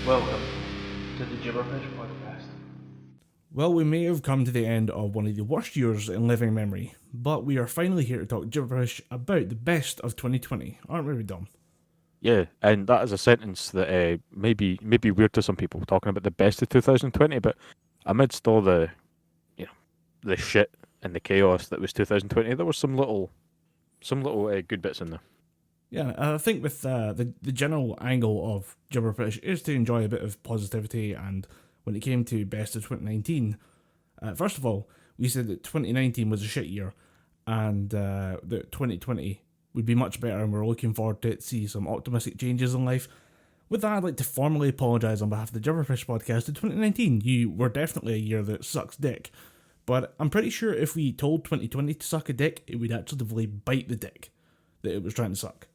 Welcome to the Gibberpish podcast. Well, we may have come to the end of one of the worst years in living memory, but we are finally here to talk gibberish about the best of 2020, aren't we, Dom? Yeah, and that is a sentence that may be weird to some people, talking about the best of 2020, but amidst all the, the shit and the chaos that was 2020, there were some little good bits in there. Yeah, I think with the general angle of gibberish is to enjoy a bit of positivity, and when it came to best of 2019, first of all, we said that 2019 was a shit year, and that 2020 would be much better, and we're looking forward to see some optimistic changes in life. With that, I'd like to formally apologise on behalf of the Gibberpish podcast. In 2019, you were definitely a year that sucks dick, but I'm pretty sure if we told 2020 to suck a dick, it would actually bite the dick that it was trying to suck.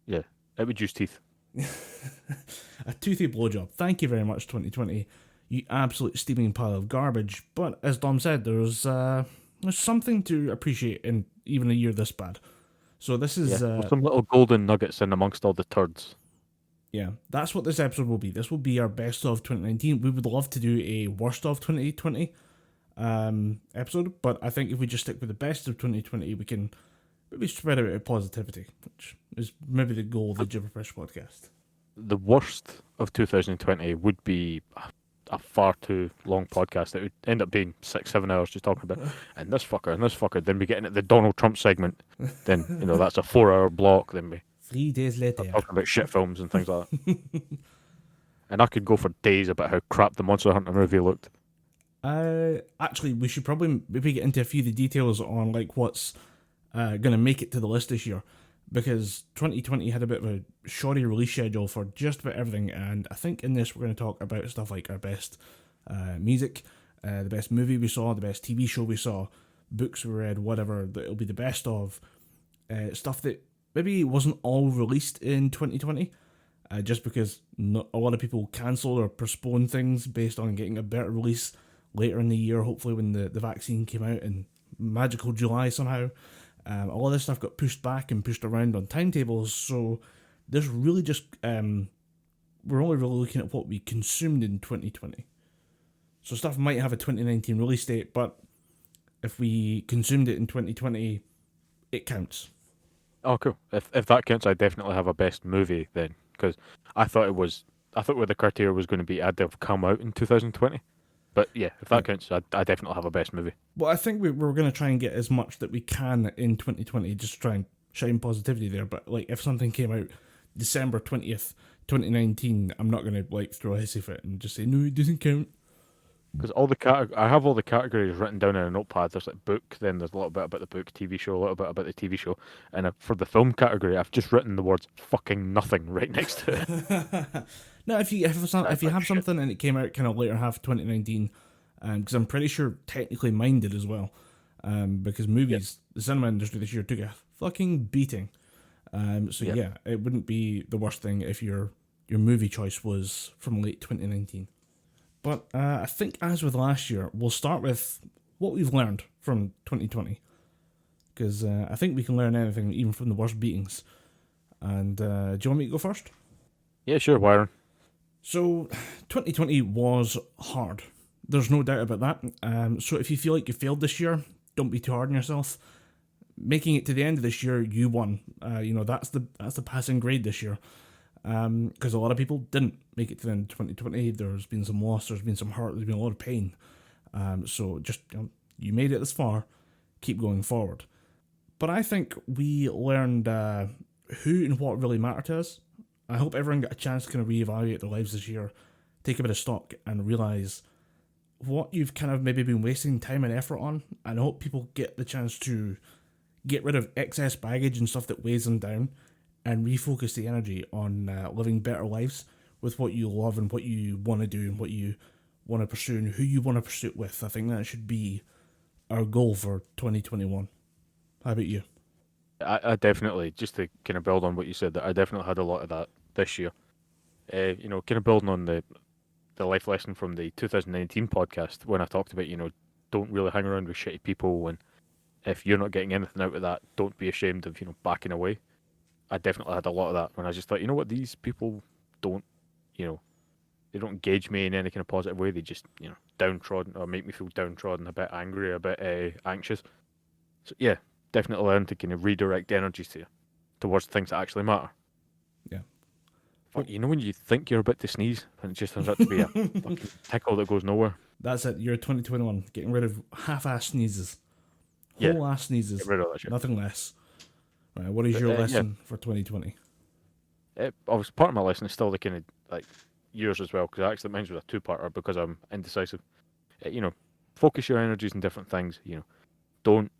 Yeah, it would use teeth. A toothy blowjob. Thank you very much, 2020. You absolute steaming pile of garbage. But as Dom said, there's something to appreciate in even a year this bad. So this is some little golden nuggets in amongst all the turds. Yeah, that's what this episode will be. This will be our best of 2019. We would love to do a worst of 2020 episode, but I think if we just stick with the best of 2020, we can maybe spread out a positivity, which is maybe the goal of the Gibberpish podcast. The worst of 2020 would be a far too long podcast. It would end up being 6-7 hours just talking about and this fucker. Then we get into the Donald Trump segment. Then that's a 4-hour block. Then we 3 days later talking about shit films and things like that. And I could go for days about how crap the Monster Hunter movie looked. Actually, we should probably maybe get into a few of the details on like what's going to make it to the list this year, because 2020 had a bit of a shoddy release schedule for just about everything, and I think in this we're going to talk about stuff like our best music, the best movie we saw, the best TV show we saw, books we read, whatever that it'll be the best of, stuff that maybe wasn't all released in 2020, just because a lot of people cancel or postpone things based on getting a better release later in the year, hopefully when the vaccine came out in magical July somehow. A lot of this stuff got pushed back and pushed around on timetables, so there's really just, we're only really looking at what we consumed in 2020. So stuff might have a 2019 release date, but if we consumed it in 2020, it counts. Oh, cool. If that counts, I definitely have a best movie then, because I thought where the criteria was going to be had to have come out in 2020. But yeah, if that counts, I definitely have a best movie. Well, I think we're going to try and get as much that we can in 2020, just try and shine positivity there. But like, if something came out December 20th, 2019, I'm not going to like throw a hissy fit and just say, no, it doesn't count. Because I have all the categories written down in a notepad. There's like book, then there's a little bit about the book, TV show, a little bit about the TV show. And for the film category, I've just written the words fucking nothing right next to it. No, if you have something and it came out kind of later half of 2019, because I'm pretty sure technically mine did as well, because movies, the cinema industry this year took a fucking beating. Yeah, it wouldn't be the worst thing if your movie choice was from late 2019. But I think as with last year, we'll start with what we've learned from 2020, because I think we can learn anything even from the worst beatings. And do you want me to go first? Yeah, sure, Byron. So, 2020 was hard. There's no doubt about that. So if you feel like you failed this year, don't be too hard on yourself. Making it to the end of this year, you won. That's the passing grade this year. Because a lot of people didn't make it to the end of 2020. There's been some loss, there's been some hurt, there's been a lot of pain. So just, you made it this far, keep going forward. But I think we learned who and what really mattered to us. I hope everyone got a chance to kind of reevaluate their lives this year, take a bit of stock, and realise what you've kind of maybe been wasting time and effort on. And I hope people get the chance to get rid of excess baggage and stuff that weighs them down and refocus the energy on living better lives with what you love and what you want to do and what you want to pursue and who you want to pursue it with. I think that should be our goal for 2021. How about you? I definitely, just to kind of build on what you said, that I definitely had a lot of that this year. Kind of building on the life lesson from the 2019 podcast when I talked about, don't really hang around with shitty people, and if you're not getting anything out of that, don't be ashamed of, backing away. I definitely had a lot of that when I just thought, you know what, these people don't, engage me in any kind of positive way. They just, downtrodden or make me feel downtrodden, a bit angry, a bit anxious. So yeah, definitely learn to kind of redirect energies towards things that actually matter. Yeah. Fuck, when you think you're about to sneeze and it just turns out to be a fucking tickle that goes nowhere. That's it. You're 2021. Getting rid of half-ass sneezes. Yeah. Whole-ass sneezes. Get rid of that shit. Nothing less. Right, what is your lesson for 2020? Obviously, part of my lesson is still the kind of like yours as well, because actually mine's was a two-parter because I'm indecisive. Focus your energies in different things. Don't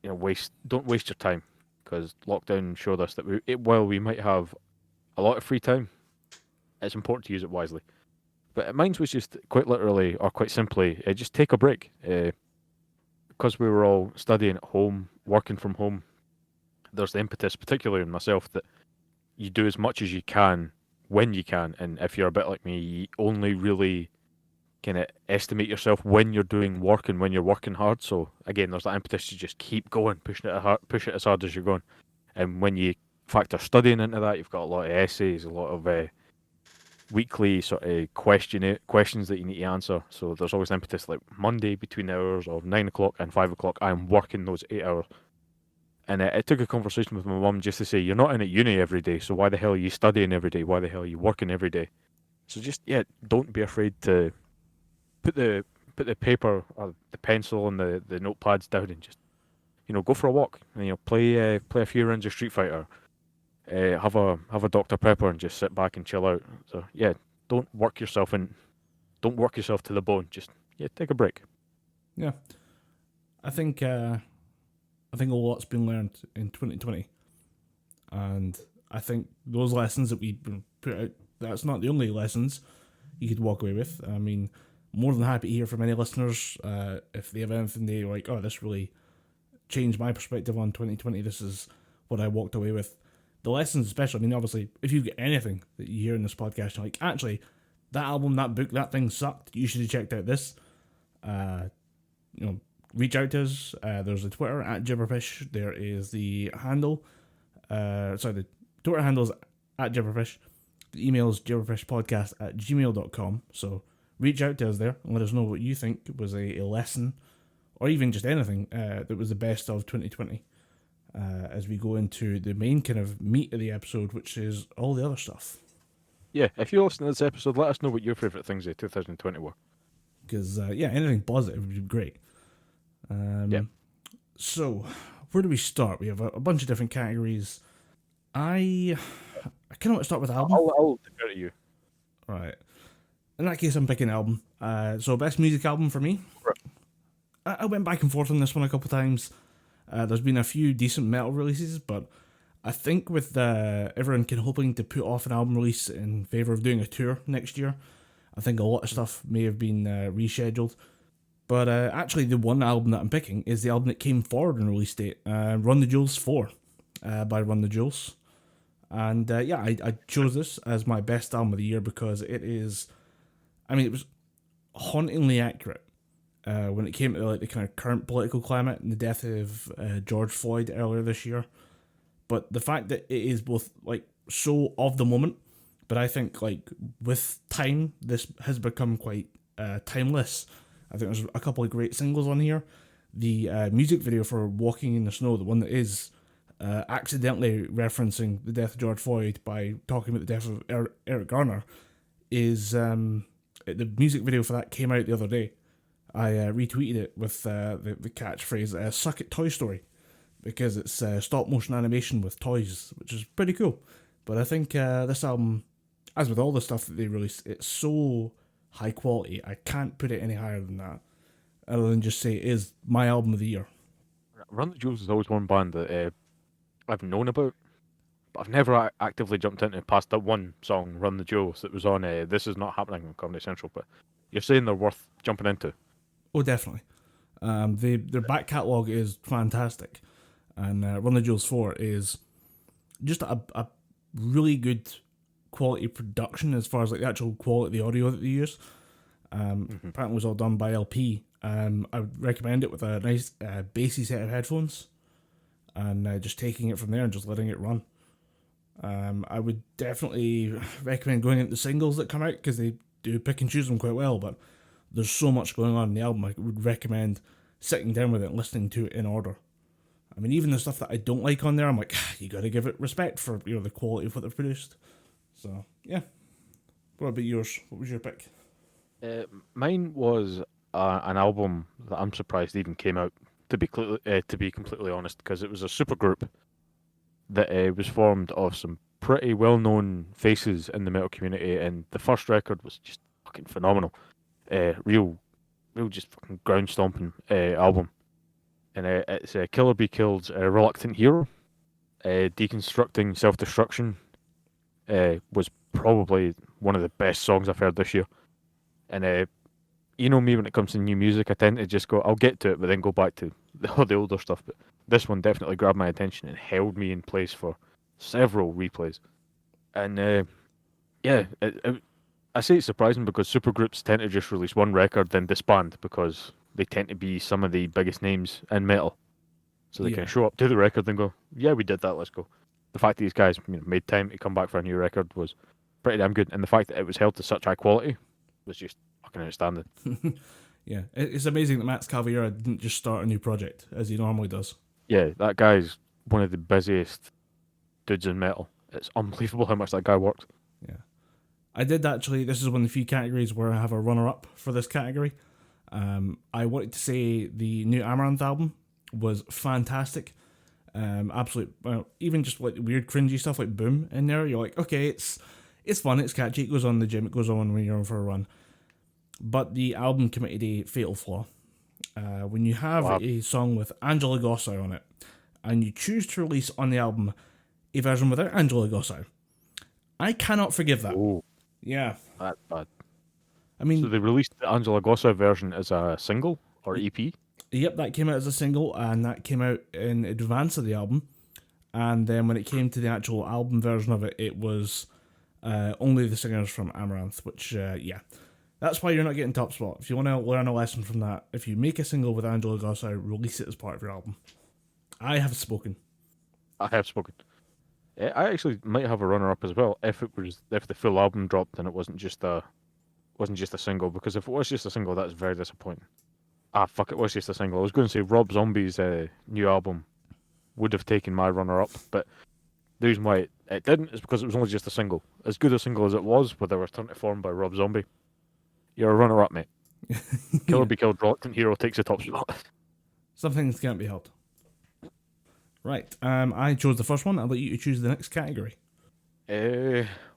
waste your time, because lockdown showed us that while we might have a lot of free time, it's important to use it wisely. But mine was just quite literally, or quite simply, just take a break. Because we were all studying at home, working from home, there's the impetus, particularly in myself, that you do as much as you can when you can. And if you're a bit like me, you only really kind of estimate yourself when you're doing work and when you're working hard. So again, there's that impetus to just keep going, push it as hard as you're going. And when you factor studying into that, you've got a lot of essays, a lot of weekly sort of questions that you need to answer. So there's always an impetus, like Monday between the hours of 9 o'clock and 5 o'clock, I'm working those 8 hours. And it took a conversation with my mum just to say, you're not in at uni every day, so why the hell are you studying every day? Why the hell are you working every day? So just, don't be afraid to put the paper or the pencil and the notepads down and just, go for a walk and, play a few rounds of Street Fighter. Have a Dr. Pepper and just sit back and chill out. So don't work yourself to the bone. Just take a break. Yeah, I think a lot's been learned in 2020, and I think those lessons that we put out, that's not the only lessons you could walk away with. I mean, more than happy to hear from any listeners if they have anything they're like, oh, this really changed my perspective on 2020. This is what I walked away with. The lessons, especially, I mean, obviously, if you get anything that you hear in this podcast, you're like, actually, that album, that book, that thing sucked. You should have checked out this. Reach out to us. There's a Twitter at Gibberpish. There is the handle. The Twitter handle is at Gibberpish. The email is gibberpishpodcast@gmail.com. So reach out to us there and let us know what you think was a lesson, or even just anything that was the best of 2020. As we go into the main kind of meat of the episode, which is all the other stuff. Yeah, if you listen to this episode, let us know what your favourite things of 2020 were. Because, anything positive would be great. So, where do we start? We have a bunch of different categories. I kind of want to start with album. I'll defer to you. Right. In that case, I'm picking album. So, best music album for me. Right. I went back and forth on this one a couple times. There's been a few decent metal releases, but I think with everyone hoping to put off an album release in favour of doing a tour next year, I think a lot of stuff may have been rescheduled. But actually, the one album that I'm picking is the album that came forward in release date, Run the Jewels 4 by Run the Jewels. And I chose this as my best album of the year because it was hauntingly accurate. When it came to the kind of current political climate and the death of George Floyd earlier this year. But the fact that it is both so of the moment, but I think with time this has become quite timeless. I think there's a couple of great singles on here. The music video for Walking in the Snow, the one that is accidentally referencing the death of George Floyd by talking about the death of Eric Garner, is the music video for that came out the other day. I retweeted it with the catchphrase, suck it Toy Story, because it's stop motion animation with toys, which is pretty cool. But I think this album, as with all the stuff that they release, it's so high quality, I can't put it any higher than that, other than just say it is my album of the year. Run the Jewels is always one band that I've known about, but I've never actively jumped into past that one song, Run the Jewels, that was on This Is Not Happening on Comedy Central, but you're saying they're worth jumping into. Oh, definitely. Their back catalogue is fantastic. And Run the Jewels 4 is just a really good quality production as far as the actual quality of the audio that they use. Apparently it was all done by LP. I would recommend it with a nice bassy set of headphones and just taking it from there and just letting it run. I would definitely recommend going into the singles that come out because they do pick and choose them quite well, but there's so much going on in the album. I would recommend sitting down with it and listening to it in order. I mean, even the stuff that I don't like on there, I'm like, you got to give it respect for the quality of what they've produced. So yeah. What about yours? What was your pick? Mine was an album that I'm surprised even came out. To be completely honest, because it was a supergroup that was formed of some pretty well-known faces in the metal community, and the first record was just fucking phenomenal. Real just fucking ground stomping album, and it's Killer Be Killed's Reluctant Hero. Deconstructing Self-Destruction was probably one of the best songs I've heard this year. And you know me, when it comes to new music, I tend to just go, I'll get to it, but then go back to the older stuff. But this one definitely grabbed my attention and held me in place for several replays. And yeah, I say it's surprising because supergroups tend to just release one record, then disband because they tend to be some of the biggest names in metal. So they Yeah. can show up to the record and go, yeah, we did that, let's go. The fact that these guys made time to come back for a new record was pretty damn good. And the fact that it was held to such high quality was just fucking outstanding. Yeah, it's amazing that Max Cavalera didn't just start a new project as he normally does. Yeah, that guy's one of the busiest dudes in metal. It's unbelievable how much that guy works. Yeah. I did actually, this is one of the few categories where I have a runner-up for this category. I wanted to say the new Amaranth album was fantastic. Absolute, well, even just like weird cringy stuff like Boom in there, you're like, okay, it's fun, it's catchy, it goes on in the gym, it goes on when you're on for a run. But the album committed a fatal flaw. When you have a song with Angela Gossow on it, and you choose to release on the album a version without Angela Gossow, I cannot forgive that. Oh, Yeah. that's bad. I mean, So they released the Angela Gossow version as a single or EP? yep, that came out as a single, and that came out in advance of the album. And then when it came to the actual album version of it, it was only the singers from Amaranth, which, yeah. That's why you're not getting top spot. If you want to learn a lesson from that, if you make a single with Angela Gossow, release it as part of your album. I have spoken. I have spoken. I actually might have a runner-up as well if the full album dropped and it wasn't just a single, because if it was just a single, that's very disappointing. Ah, fuck, it was just a single. I was going to say Rob Zombie's new album would have taken my runner-up, but the reason why it didn't is because it was only just a single. As good a single as it was, with a return to form by Rob Zombie, you're a runner-up, mate. Killer Be Killed, Reluctant Hero takes the top spot. Some things can't be helped. Right, I chose the first one. I'll let you choose the next category.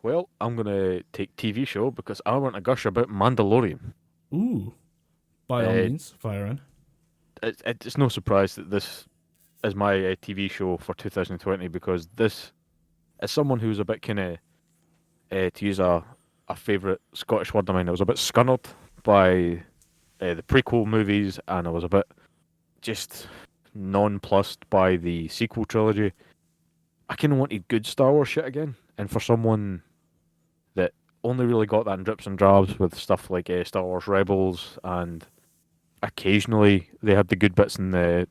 Well, I'm going to take TV show because I want to gush about Mandalorian. Ooh. By all means, fire in. It's no surprise that this is my TV show for 2020 because this, as someone who's a bit kind of, to use a favourite Scottish word of mine, I was a bit scunnered by the prequel movies, and I was a bit just nonplussed by the sequel trilogy. I kind of wanted good Star Wars shit again, and for someone that only really got that in drips and drabs with stuff like Star Wars Rebels, and occasionally they had the good bits in the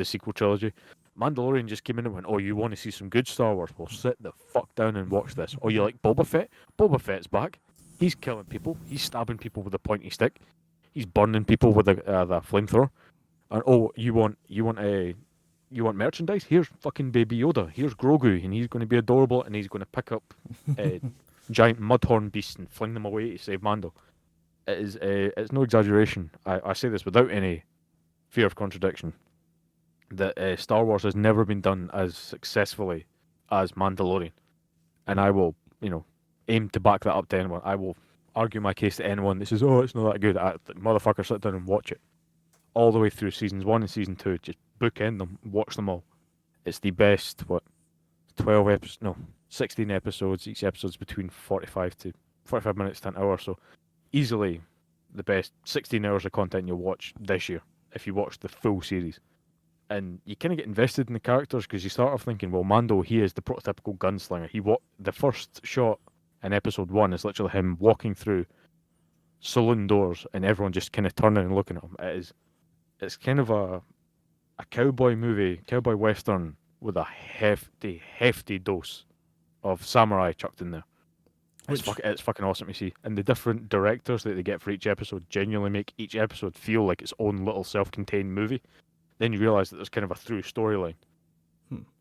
sequel trilogy. Mandalorian just came in and went, oh, you want to see some good Star Wars? Well, sit the fuck down and watch this. Oh, you like Boba Fett? Boba Fett's back. He's killing people. He's stabbing people with a pointy stick. He's burning people with the flamethrower. And oh, you want merchandise? Here's fucking Baby Yoda. Here's Grogu, and he's going to be adorable, and he's going to pick up giant mudhorn beasts and fling them away to save Mando. It's no exaggeration. I say this without any fear of contradiction, that Star Wars has never been done as successfully as Mandalorian. And I will, aim to back that up to anyone. I will argue my case to anyone that says, oh, it's not that good. Motherfucker, sit down and watch it. All the way through seasons 1 and season 2. Just bookend them, watch them all. It's the best, 16 episodes. Each episode's between 45 minutes to an hour. So easily the best 16 hours of content you'll watch this year if you watch the full series. And you kind of get invested in the characters because you start off thinking, well, Mando, he is the prototypical gunslinger. The first shot in episode 1 is literally him walking through saloon doors and everyone just kind of turning and looking at him. It's kind of a cowboy movie, cowboy western with a hefty dose of samurai chucked in there. Which It's fucking awesome to see. And the different directors that they get for each episode genuinely make each episode feel like its own little self-contained movie. Then you realise that there's kind of a through storyline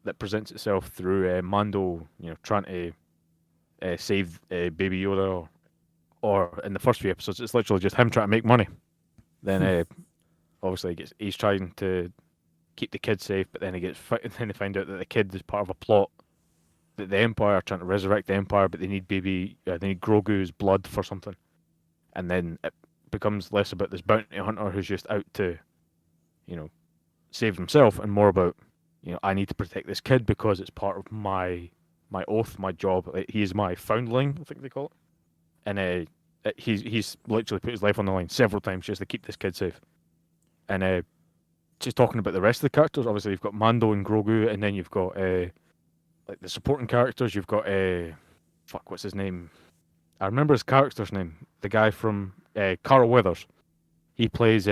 that presents itself through Mando, trying to save Baby Yoda, or in the first few episodes, it's literally just him trying to make money. Then obviously he's trying to keep the kid safe, but then then they find out that the kid is part of a plot that the Empire are trying to resurrect the Empire, but they need Grogu's blood for something. And then it becomes less about this bounty hunter who's just out to, save himself, and more about, I need to protect this kid because it's part of my oath, my job. He is my foundling, I think they call it. And he's literally put his life on the line several times just to keep this kid safe. And just talking about the rest of the characters, obviously you've got Mando and Grogu, and then you've got like the supporting characters. You've got what's his name? I remember his character's name. The guy from Carl Weathers. He plays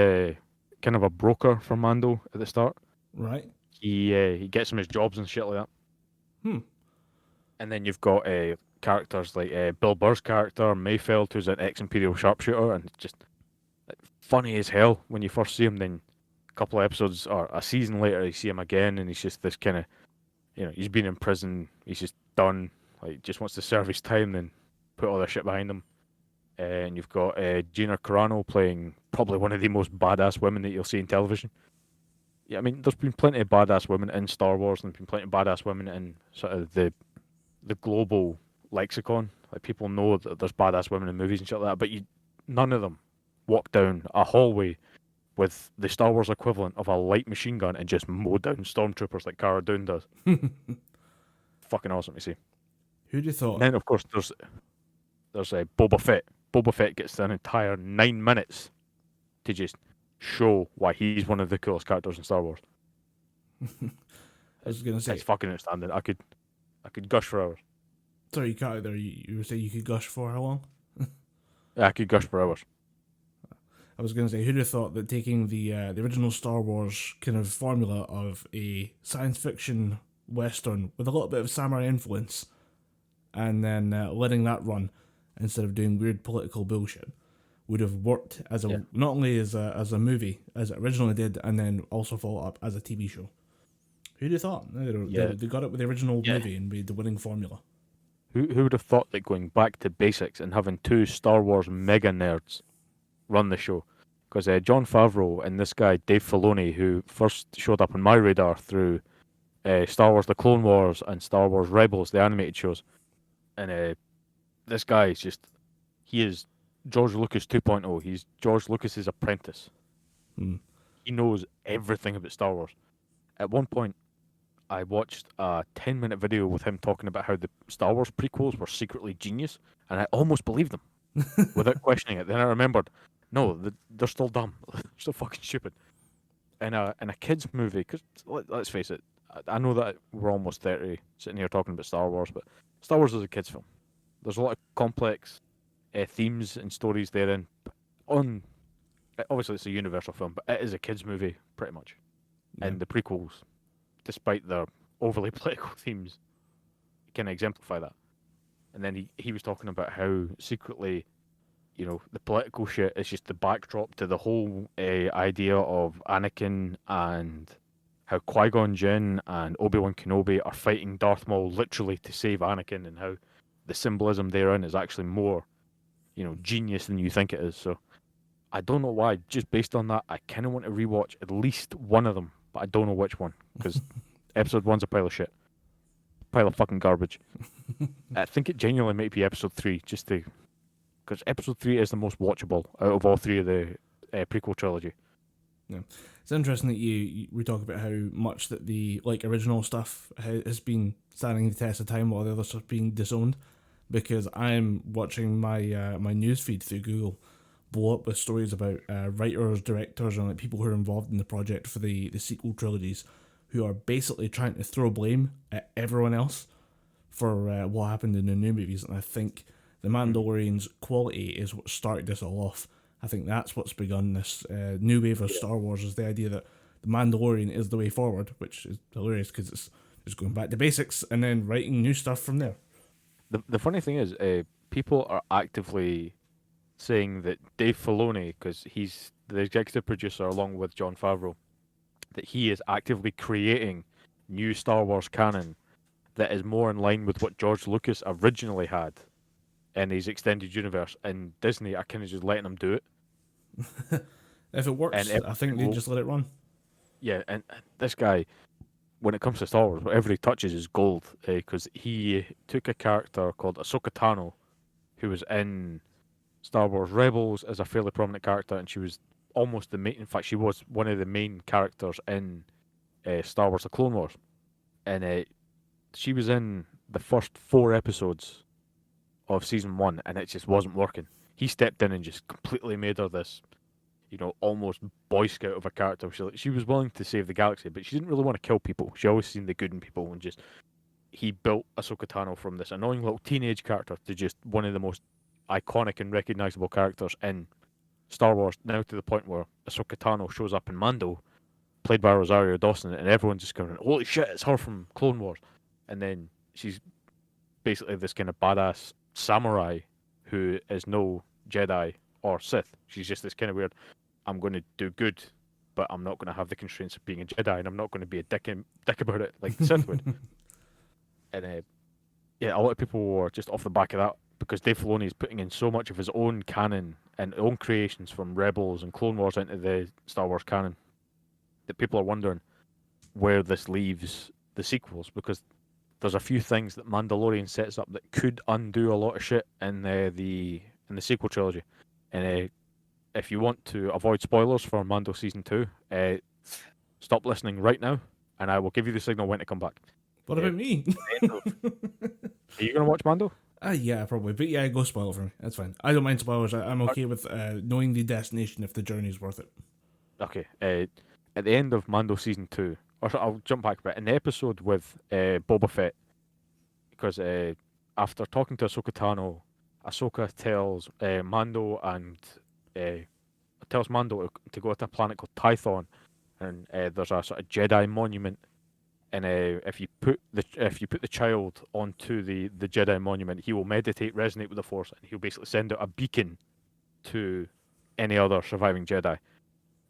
kind of a broker for Mando at the start. Right. He gets him his jobs and shit like that. And then you've got characters like Bill Burr's character, Mayfeld, who's an ex-Imperial sharpshooter, and just funny as hell when you first see him. Then a couple of episodes or a season later, you see him again, and he's just this kind of, he's been in prison, he's just done, like, just wants to serve his time, then put all that shit behind him. And you've got Gina Carano playing probably one of the most badass women that you'll see in television. Yeah, I mean, there's been plenty of badass women in Star Wars, and there's been plenty of badass women in sort of the global lexicon. Like, people know that there's badass women in movies and shit like that, but none of them walk down a hallway with the Star Wars equivalent of a light machine gun and just mow down stormtroopers like Cara Dune does. Fucking awesome to see. Who'd you thought? And then, of course, there's Boba Fett. Boba Fett gets an entire 9 minutes to just show why he's one of the coolest characters in Star Wars. I was gonna say it's fucking outstanding. I could gush for hours. Sorry, you cut out there. You were saying you could gush for how long? Yeah, I could gush for hours. I was going to say, who'd have thought that taking the original Star Wars kind of formula of a science fiction western with a little bit of samurai influence, and then letting that run instead of doing weird political bullshit, would have worked as not only as a movie as it originally did, and then also follow up as a TV show. Who'd have thought? They got it with the original movie and made the winning formula. Who would have thought that going back to basics and having two Star Wars mega nerds run the show? Because Jon Favreau and this guy Dave Filoni, who first showed up on my radar through Star Wars: The Clone Wars and Star Wars Rebels, the animated shows, and this guy is he is George Lucas 2.0. He's George Lucas's apprentice. He knows everything about Star Wars. At one point, I watched a 10-minute video with him talking about how the Star Wars prequels were secretly genius, and I almost believed him without questioning it. Then I remembered, no, they're still dumb. They're still fucking stupid. In a kids' movie, because let's face it, I know that we're almost 30 sitting here talking about Star Wars, but Star Wars is a kids' film. There's a lot of complex themes and stories therein. Obviously, it's a universal film, but it is a kids' movie, pretty much. Yeah. And the prequels, despite their overly political themes, can exemplify that. And then he was talking about how secretly, the political shit is just the backdrop to the whole idea of Anakin, and how Qui-Gon Jinn and Obi-Wan Kenobi are fighting Darth Maul literally to save Anakin, and how the symbolism therein is actually more, genius than you think it is. So I don't know why, just based on that, I kind of want to rewatch at least one of them, but I don't know which one, because episode 1's a pile of shit. Pile of fucking garbage. I think it genuinely might be episode 3, because episode 3 is the most watchable out of all three of the prequel trilogy. Yeah. It's interesting that we talk about how much that the original stuff has been standing the test of time while the other stuff being disowned, because I'm watching my my newsfeed through Google blow up with stories about writers, directors, and people who are involved in the project for the sequel trilogies, who are basically trying to throw blame at everyone else for what happened in the new movies. And I think The Mandalorian's quality is what started this all off. I think that's what's begun this new wave of Star Wars, is the idea that The Mandalorian is the way forward, which is hilarious because it's going back to basics and then writing new stuff from there. The funny thing is, people are actively saying that Dave Filoni, because he's the executive producer along with Jon Favreau, that he is actively creating new Star Wars canon that is more in line with what George Lucas originally had in his extended universe, and Disney are kind of just letting him do it. If it works, And I think they just let it run. yeah, and this guy, when it comes to Star Wars, whatever he touches is gold, because he took a character called Ahsoka Tano, who was in Star Wars Rebels as a fairly prominent character, and she was almost the main. In fact, she was one of the main characters in Star Wars: The Clone Wars, and she was in the first 4 episodes of season 1, and it just wasn't working. He stepped in and just completely made her this, almost Boy Scout of a character. She was willing to save the galaxy, but she didn't really want to kill people. She always seen the good in people, and just he built Ahsoka Tano from this annoying little teenage character to just one of the most iconic and recognizable characters in Star Wars. Now to the point where Ahsoka Tano shows up in Mando, played by Rosario Dawson, and everyone's just going, "Holy shit, it's her from Clone Wars!" And then she's basically this kind of badass samurai who is no Jedi or Sith. She's just this kind of weird, I'm going to do good, but I'm not going to have the constraints of being a Jedi, and I'm not going to be a dick about it like the Sith would. And yeah, a lot of people were just off the back of that because Dave Filoni is putting in so much of his own canon and own creations from Rebels and Clone Wars into the Star Wars canon that people are wondering where this leaves the sequels, because there's a few things that Mandalorian sets up that could undo a lot of shit in the sequel trilogy. And if you want to avoid spoilers for Mando season 2, stop listening right now, and I will give you the signal when to come back. What about me? Are you gonna watch Mando? Yeah, probably. But yeah, go spoil it for me. That's fine. I don't mind spoilers. I'm okay with knowing the destination if the journey's worth it. Okay. At the end of Mando season 2, or I'll jump back a bit, in the episode with Boba Fett, because after talking to Ahsoka Tano, Ahsoka tells Mando to go to a planet called Tython, and there's a sort of Jedi monument, and if you put the child onto the Jedi monument, he will meditate, resonate with the Force, and he'll basically send out a beacon to any other surviving Jedi.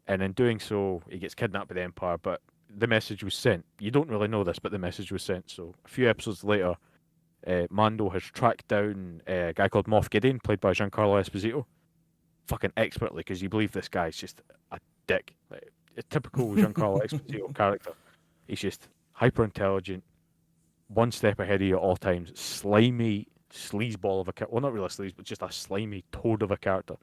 And in doing so, he gets kidnapped by the Empire, but the message was sent. You don't really know this, but the message was sent. So a few episodes later, Mando has tracked down a guy called Moff Gideon, played by Giancarlo Esposito, fucking expertly, because you believe this guy's just a dick. Like, a typical Giancarlo Esposito character. He's just hyper intelligent, one step ahead of you at all times, slimy sleazeball of a character. Well, not really a sleaze, but just a slimy toad of a character.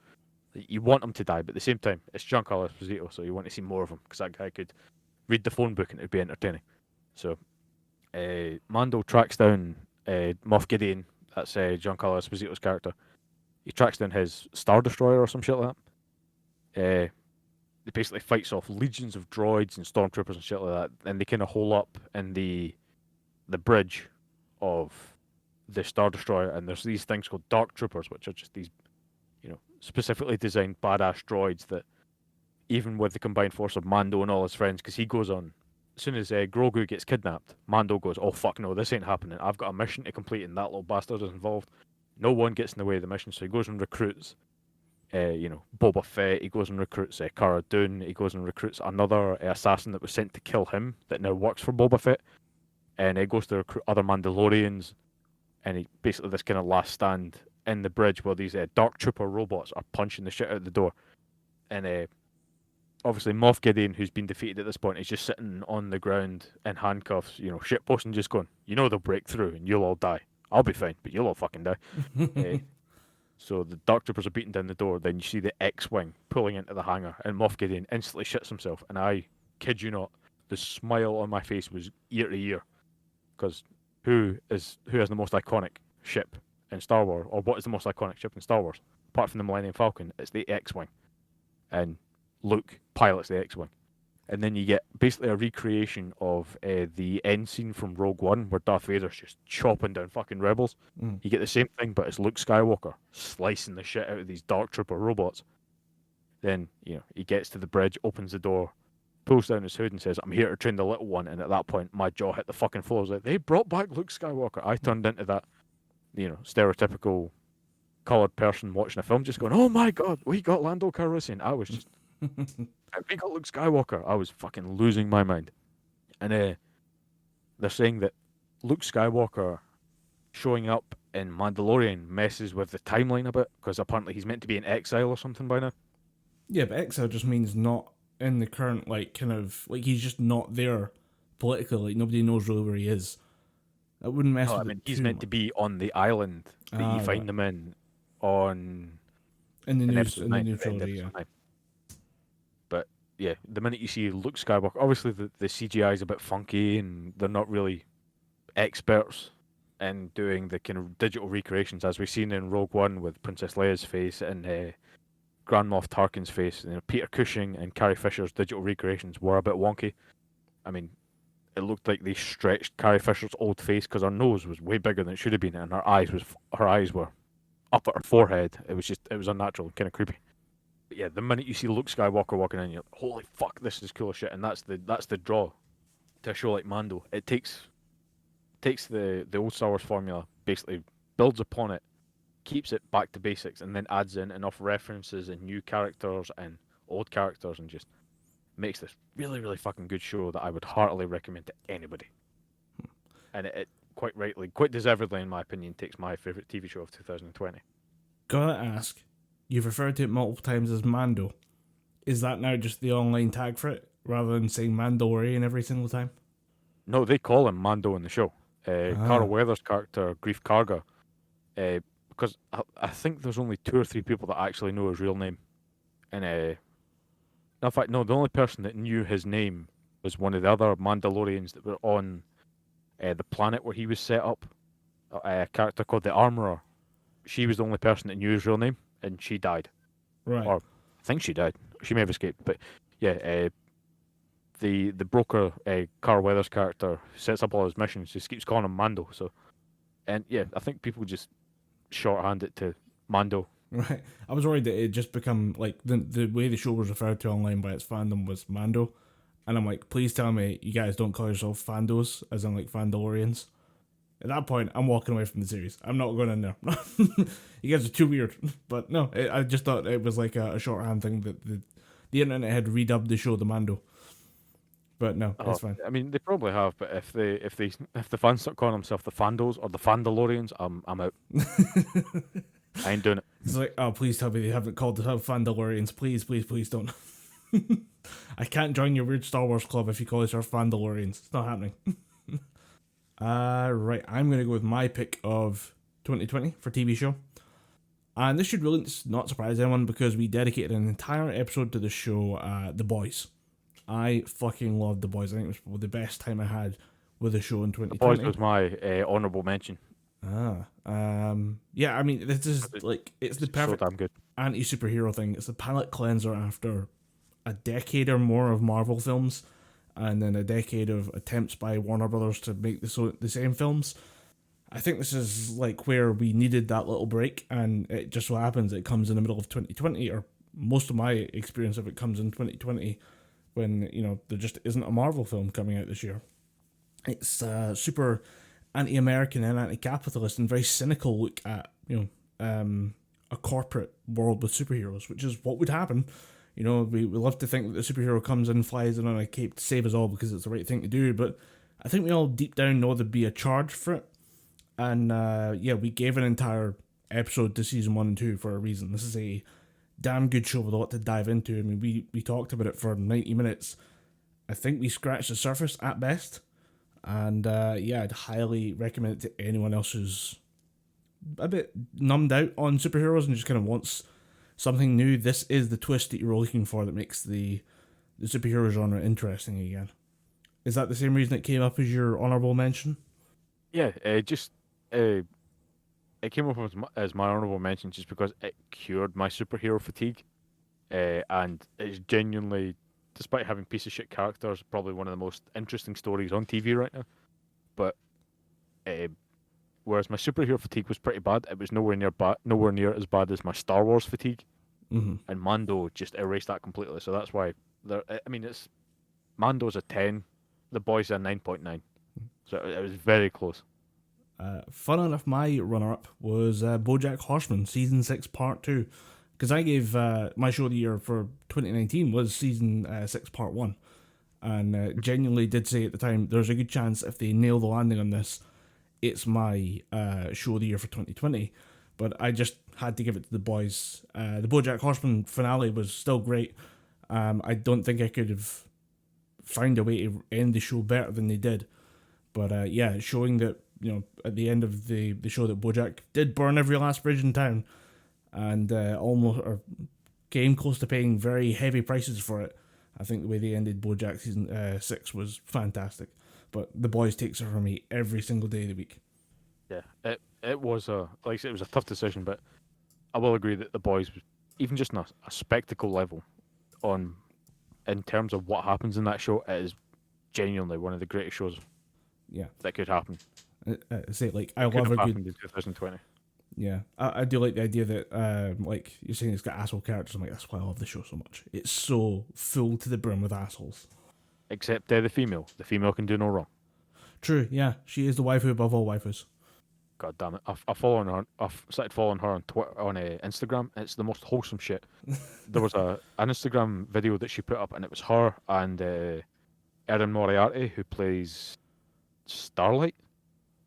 You want him to die, but at the same time, it's Giancarlo Esposito, so you want to see more of him, because that guy could read the phone book and it'd be entertaining. So, Mando tracks down Moff Gideon, that's Giancarlo Esposito's character. He tracks down his Star Destroyer or some shit like that. He basically fights off legions of droids and stormtroopers and shit like that, and they kind of hole up in the bridge of the Star Destroyer, and there's these things called Dark Troopers, which are just these, specifically designed badass droids that, even with the combined force of Mando and all his friends, because he goes on, as soon as Grogu gets kidnapped, Mando goes, "Oh fuck no, this ain't happening. I've got a mission to complete, and that little bastard is involved." No one gets in the way of the mission, so he goes and recruits, Boba Fett. He goes and recruits Cara Dune. He goes and recruits another assassin that was sent to kill him that now works for Boba Fett, and he goes to recruit other Mandalorians, and he basically this kind of last stand in the bridge where these Dark Trooper robots are punching the shit out the door, and obviously Moff Gideon, who's been defeated at this point, is just sitting on the ground in handcuffs, shitposting, just going, they'll break through and you'll all die. I'll be fine, but you'll all fucking die. So the Dark Troopers are beating down the door, then you see the X-Wing pulling into the hangar, and Moff Gideon instantly shits himself, and I kid you not, the smile on my face was ear to ear, because who has the most iconic ship in Star Wars, or what is the most iconic ship in Star Wars? Apart from the Millennium Falcon, it's the X-Wing, and Luke pilots the X-Wing. And then you get basically a recreation of the end scene from Rogue One, where Darth Vader's just chopping down fucking rebels. You get the same thing, but it's Luke Skywalker slicing the shit out of these Dark Trooper robots. Then, he gets to the bridge, opens the door, pulls down his hood and says, "I'm here to train the little one." And at that point, my jaw hit the fucking floor. I was like, they brought back Luke Skywalker. I turned into that stereotypical coloured person watching a film, just going, "Oh my god, we got Lando Calrissian." I was just, we got Luke Skywalker. I was fucking losing my mind. And they're saying that Luke Skywalker showing up in Mandalorian messes with the timeline a bit because apparently he's meant to be in exile or something by now. Yeah, but exile just means not in the current, like, kind of, like, he's just not there politically. Like, nobody knows really where he is. That wouldn't mess No, with I mean, it he's too meant to much. be on the island that you Right. find him in on In the in news, episode in the 9. new At the end of trilogy, yeah. episode 9. But yeah, the minute you see Luke Skywalker, obviously the CGI is a bit funky and they're not really experts in doing the kind of digital recreations as we've seen in Rogue One with Princess Leia's face and Grand Moff Tarkin's face. Peter Cushing and Carrie Fisher's digital recreations were a bit wonky. I mean, it looked like they stretched Carrie Fisher's old face because her nose was way bigger than it should have been, and her eyes were up at her forehead. It was unnatural, kind of creepy. But yeah, the minute you see Luke Skywalker walking in, you're like, holy fuck, this is cool as shit, and that's the draw to a show like Mando. It takes the old Star Wars formula, basically builds upon it, keeps it back to basics, and then adds in enough references and new characters and old characters, and just makes this really, really fucking good show that I would heartily recommend to anybody. And it quite rightly, quite deservedly, in my opinion, takes my favourite TV show of 2020. Gotta ask, you've referred to it multiple times as Mando. Is that now just the online tag for it, rather than saying Mandalorian every single time? No, they call him Mando in the show. Carl Weathers' character, Grief Karga, because I think there's only 2 or 3 people that actually know his real name. And in fact, no, the only person that knew his name was one of the other Mandalorians that were on the planet where he was set up. A character called the Armorer. She was the only person that knew his real name, and she died. Right. Or I think she died. She may have escaped, but yeah, the broker, Carl Weathers' character, who sets up all his missions, just keeps calling him Mando. So, and yeah, I think people just shorthand it to Mando. Right. I was worried that it just become, like, the way the show was referred to online by its fandom was Mando. And I'm like, please tell me you guys don't call yourself Fandos, as in, like, Fandalorians. At that point, I'm walking away from the series. I'm not going in there. You guys are too weird. But no, I just thought it was like a shorthand thing that the internet had redubbed the show the Mando. But no, it's fine. I mean, they probably have, but if the fans start calling themselves the Fandos or the Fandalorians, I'm out. I ain't doing it. It's like, oh, please tell me they haven't called themselves Fandalorians. Please, please, please don't. I can't join your weird Star Wars club if you call yourself Fandalorians. It's not happening. Right, I'm going to go with my pick of 2020 for TV show. And this should really not surprise anyone because we dedicated an entire episode to the show, The Boys. I fucking loved The Boys. I think it was probably the best time I had with the show in 2020. The Boys was my honourable mention. Yeah, I mean, this is like, it's the perfect so damn good anti-superhero thing. It's a palate cleanser after a decade or more of Marvel films, and then a decade of attempts by Warner Brothers to make the same films. I think this is like where we needed that little break, and it just so happens it comes in the middle of 2020, or most of my experience of it comes in 2020, when, you know, there just isn't a Marvel film coming out this year. It's super anti-American and anti-capitalist and very cynical look at, you know, a corporate world with superheroes, which is what would happen. You know, we love to think that the superhero comes in, flies in on a cape to save us all because it's the right thing to do, but I think we all deep down know there'd be a charge for it. And yeah, we gave an entire episode to season 1 and 2 for a reason. This is a damn good show with a lot to dive into. I mean, we talked about it for 90 minutes. I think we scratched the surface at best. And yeah, I'd highly recommend it to anyone else who's a bit numbed out on superheroes and just kind of wants something new. This is the twist that you're looking for that makes the superhero genre interesting again. Is that the same reason it came up as your honourable mention? Yeah, it came up as my honourable mention just because it cured my superhero fatigue, and it's genuinely, despite having piece of shit characters, probably one of the most interesting stories on TV right now. But whereas my superhero fatigue was pretty bad, it was nowhere near as bad as my Star Wars fatigue. Mm-hmm. And Mando just erased that completely. So that's why it's Mando's a 10, The Boys a 9.9. So it was very close. Fun enough, my runner-up was Bojack Horseman, Season 6, Part 2. Because I gave my show of the year for 2019 was Season 6, Part 1. And genuinely did say at the time, there's a good chance if they nail the landing on this, it's my show of the year for 2020. But I just had to give it to the boys. The Bojack Horseman finale was still great. I don't think I could have found a way to end the show better than they did. But yeah, showing that, at the end of the show that Bojack did burn every last bridge in town and almost or came close to paying very heavy prices for it. I think the way they ended Bojack Season 6 was fantastic. But the boys takes it from me every single day of the week. Yeah, it was like I said, it was a tough decision, but I will agree that the boys, even just on a spectacle level, in terms of what happens in that show, it is genuinely one of the greatest shows. Yeah, that could happen. Say like I could love have a happened good. in 2020. Yeah, I do like the idea that like you're saying it's got asshole characters. I'm like, that's why I love the show so much. It's so full to the brim with assholes. Except the female. The female can do no wrong. True. Yeah, she is the waifu above all waifus. God damn it! I follow her. I've started following her on Twitter, on Instagram. It's the most wholesome shit. There was an Instagram video that she put up, and it was her and Erin Moriarty, who plays Starlight,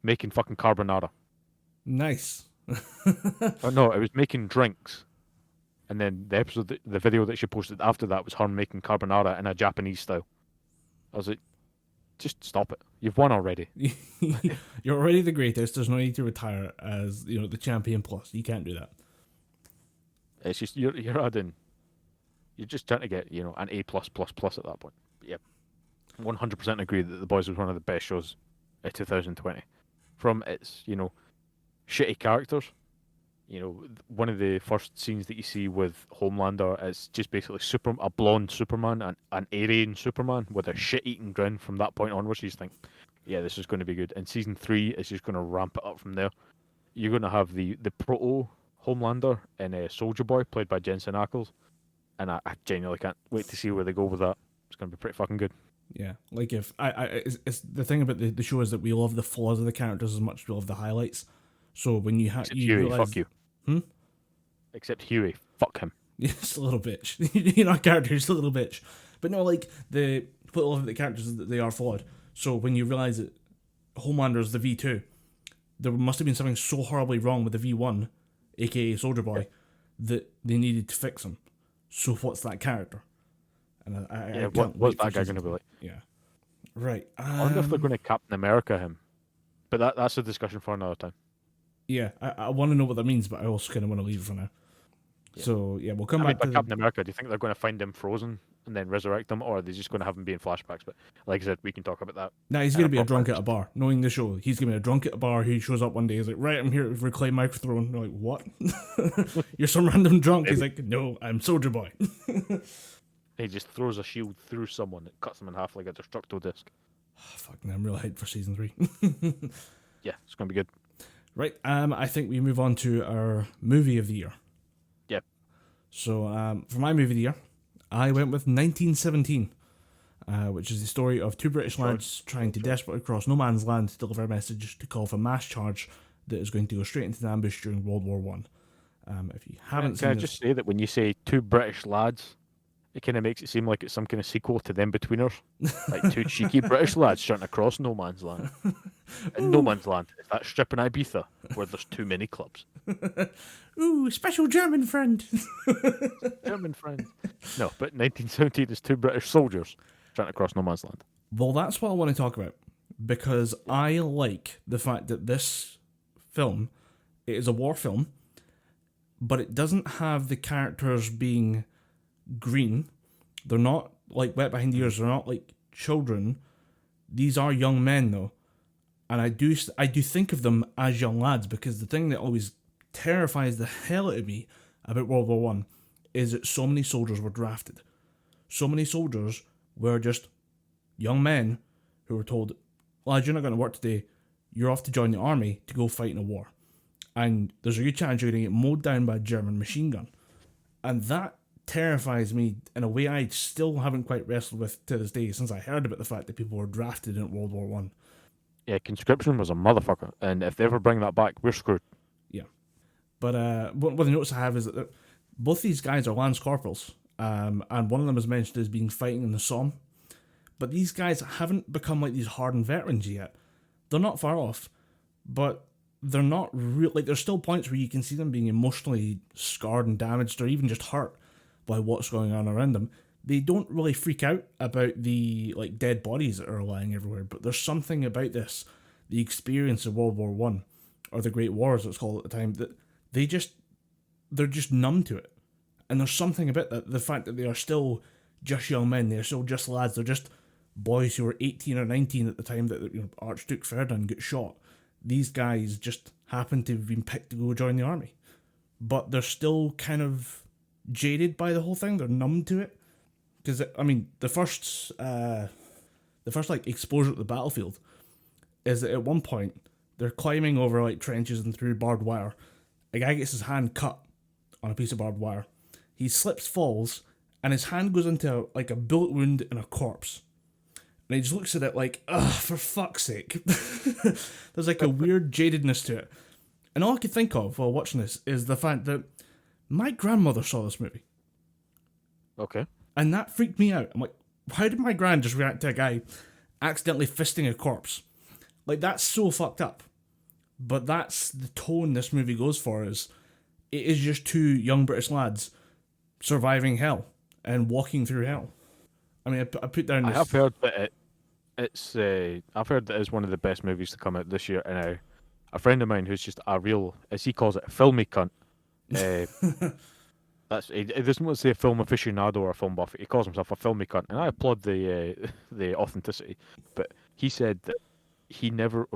making fucking carbonara. Nice. Oh no, it was making drinks. And then the video that she posted after that was her making carbonara in a Japanese style. I was like, just stop it. You've won already. You're already the greatest. There's no need to retire as the champion plus. You can't do that. It's just you're adding. You're just trying to get an A plus plus plus at that point. But yeah, 100% agree that The Boys was one of the best shows of 2020. From its shitty characters. One of the first scenes that you see with Homelander is just basically a blonde Superman and an Aryan Superman with a shit-eating grin from that point onwards. You just think, yeah, this is going to be good. And season 3 is just going to ramp it up from there. You're going to have the proto Homelander in Soldier Boy, played by Jensen Ackles, and I genuinely can't wait to see where they go with that. It's going to be pretty fucking good. Yeah, like if it's the thing about the show is that we love the flaws of the characters as much as we love the highlights. So when you Huey, realize, fuck you. Except Huey, fuck him. He's a little bitch. You're not a character, he's a little bitch. But no, like what I love about the characters is that they are flawed. So when you realize that Homelander's the V2, there must have been something so horribly wrong with the V1, aka Soldier Boy, that they needed to fix him. So what's that character? And what's that guy going to be like? Yeah. Right. I wonder if they're going to Captain America him. But that's a discussion for another time. Yeah, I want to know what that means, but I also kind of want to leave it for now. Yeah. So, yeah, we'll come back to Captain America, do you think they're going to find him frozen and then resurrect him, or are they just going to have him be in flashbacks? But like I said, we can talk about that. Nah, he's going to be a drunk at a bar. Knowing the show, he's going to be a drunk at a bar who shows up one day, he's like, right, I'm here to reclaim my throne. They're like, what? You're some random drunk. He's like, no, I'm Soldier Boy. He just throws a shield through someone that cuts them in half like a destructo disc. Fuck, man, I'm really hyped for season 3. Yeah, it's going to be good. Right, I think we move on to our movie of the year. Yep. So, for my movie of the year, I went with 1917, which is the story of two British lads trying to desperately cross no man's land to deliver a message to call for mass charge that is going to go straight into an ambush during World War One. If you haven't seen Can I just say that when you say two British lads, it kind of makes it seem like it's some kind of sequel to Them Betweeners. Like two cheeky British lads trying to cross no man's land. And no man's land is that strip in Ibiza where there's too many clubs. Ooh, special German friend. German friend. No, but 1917 is two British soldiers trying to cross no man's land. Well, that's what I want to talk about. Because I like the fact that this film, it is a war film, but it doesn't have the characters being green. They're not like wet behind the ears. They're not like children. These are young men, though. And I do think of them as young lads, because the thing that always terrifies the hell out of me about World War One is that so many soldiers were drafted. So many soldiers were just young men who were told, lads, you're not going to work today. You're off to join the army to go fight in a war. And there's a good chance you're going to get mowed down by a German machine gun. And that terrifies me in a way I still haven't quite wrestled with to this day, since I heard about the fact that people were drafted in World War One. Yeah, conscription was a motherfucker, and if they ever bring that back, we're screwed. Yeah. But one of the notes I have is that both these guys are Lance Corporals, and one of them is mentioned as being fighting in the Somme. But these guys haven't become like these hardened veterans yet. They're not far off, but they're not real. Like, there's still points where you can see them being emotionally scarred and damaged, or even just hurt by what's going on around them. They don't really freak out about the like dead bodies that are lying everywhere, but there's something about this, the experience of World War One, or the Great War as it's called at the time, that they're just numb to it. And there's something about that, the fact that they are still just young men, they're still just lads, they're just boys who were 18 or 19 at the time that Archduke Ferdinand got shot. These guys just happened to have been picked to go join the army. But they're still kind of jaded by the whole thing, they're numb to it. Because, I mean, the first like exposure at the battlefield is that at one point they're climbing over like trenches and through barbed wire. A guy gets his hand cut on a piece of barbed wire. He slips, falls, and his hand goes into like a bullet wound in a corpse. And he just looks at it like, ugh, for fuck's sake. There's like a weird jadedness to it. And all I could think of while watching this is the fact that my grandmother saw this movie. Okay. And that freaked me out. I'm like, how did my gran just react to a guy accidentally fisting a corpse? Like, that's so fucked up. But that's the tone this movie goes for, is it is just two young British lads surviving hell and walking through hell. I mean, I put down this... I have heard that I've heard that it's one of the best movies to come out this year, and a friend of mine who's just a real, as he calls it, a filmy cunt. He doesn't want to say a film aficionado or a film buff. He calls himself a filmy cunt, and I applaud the authenticity. But he said that he never,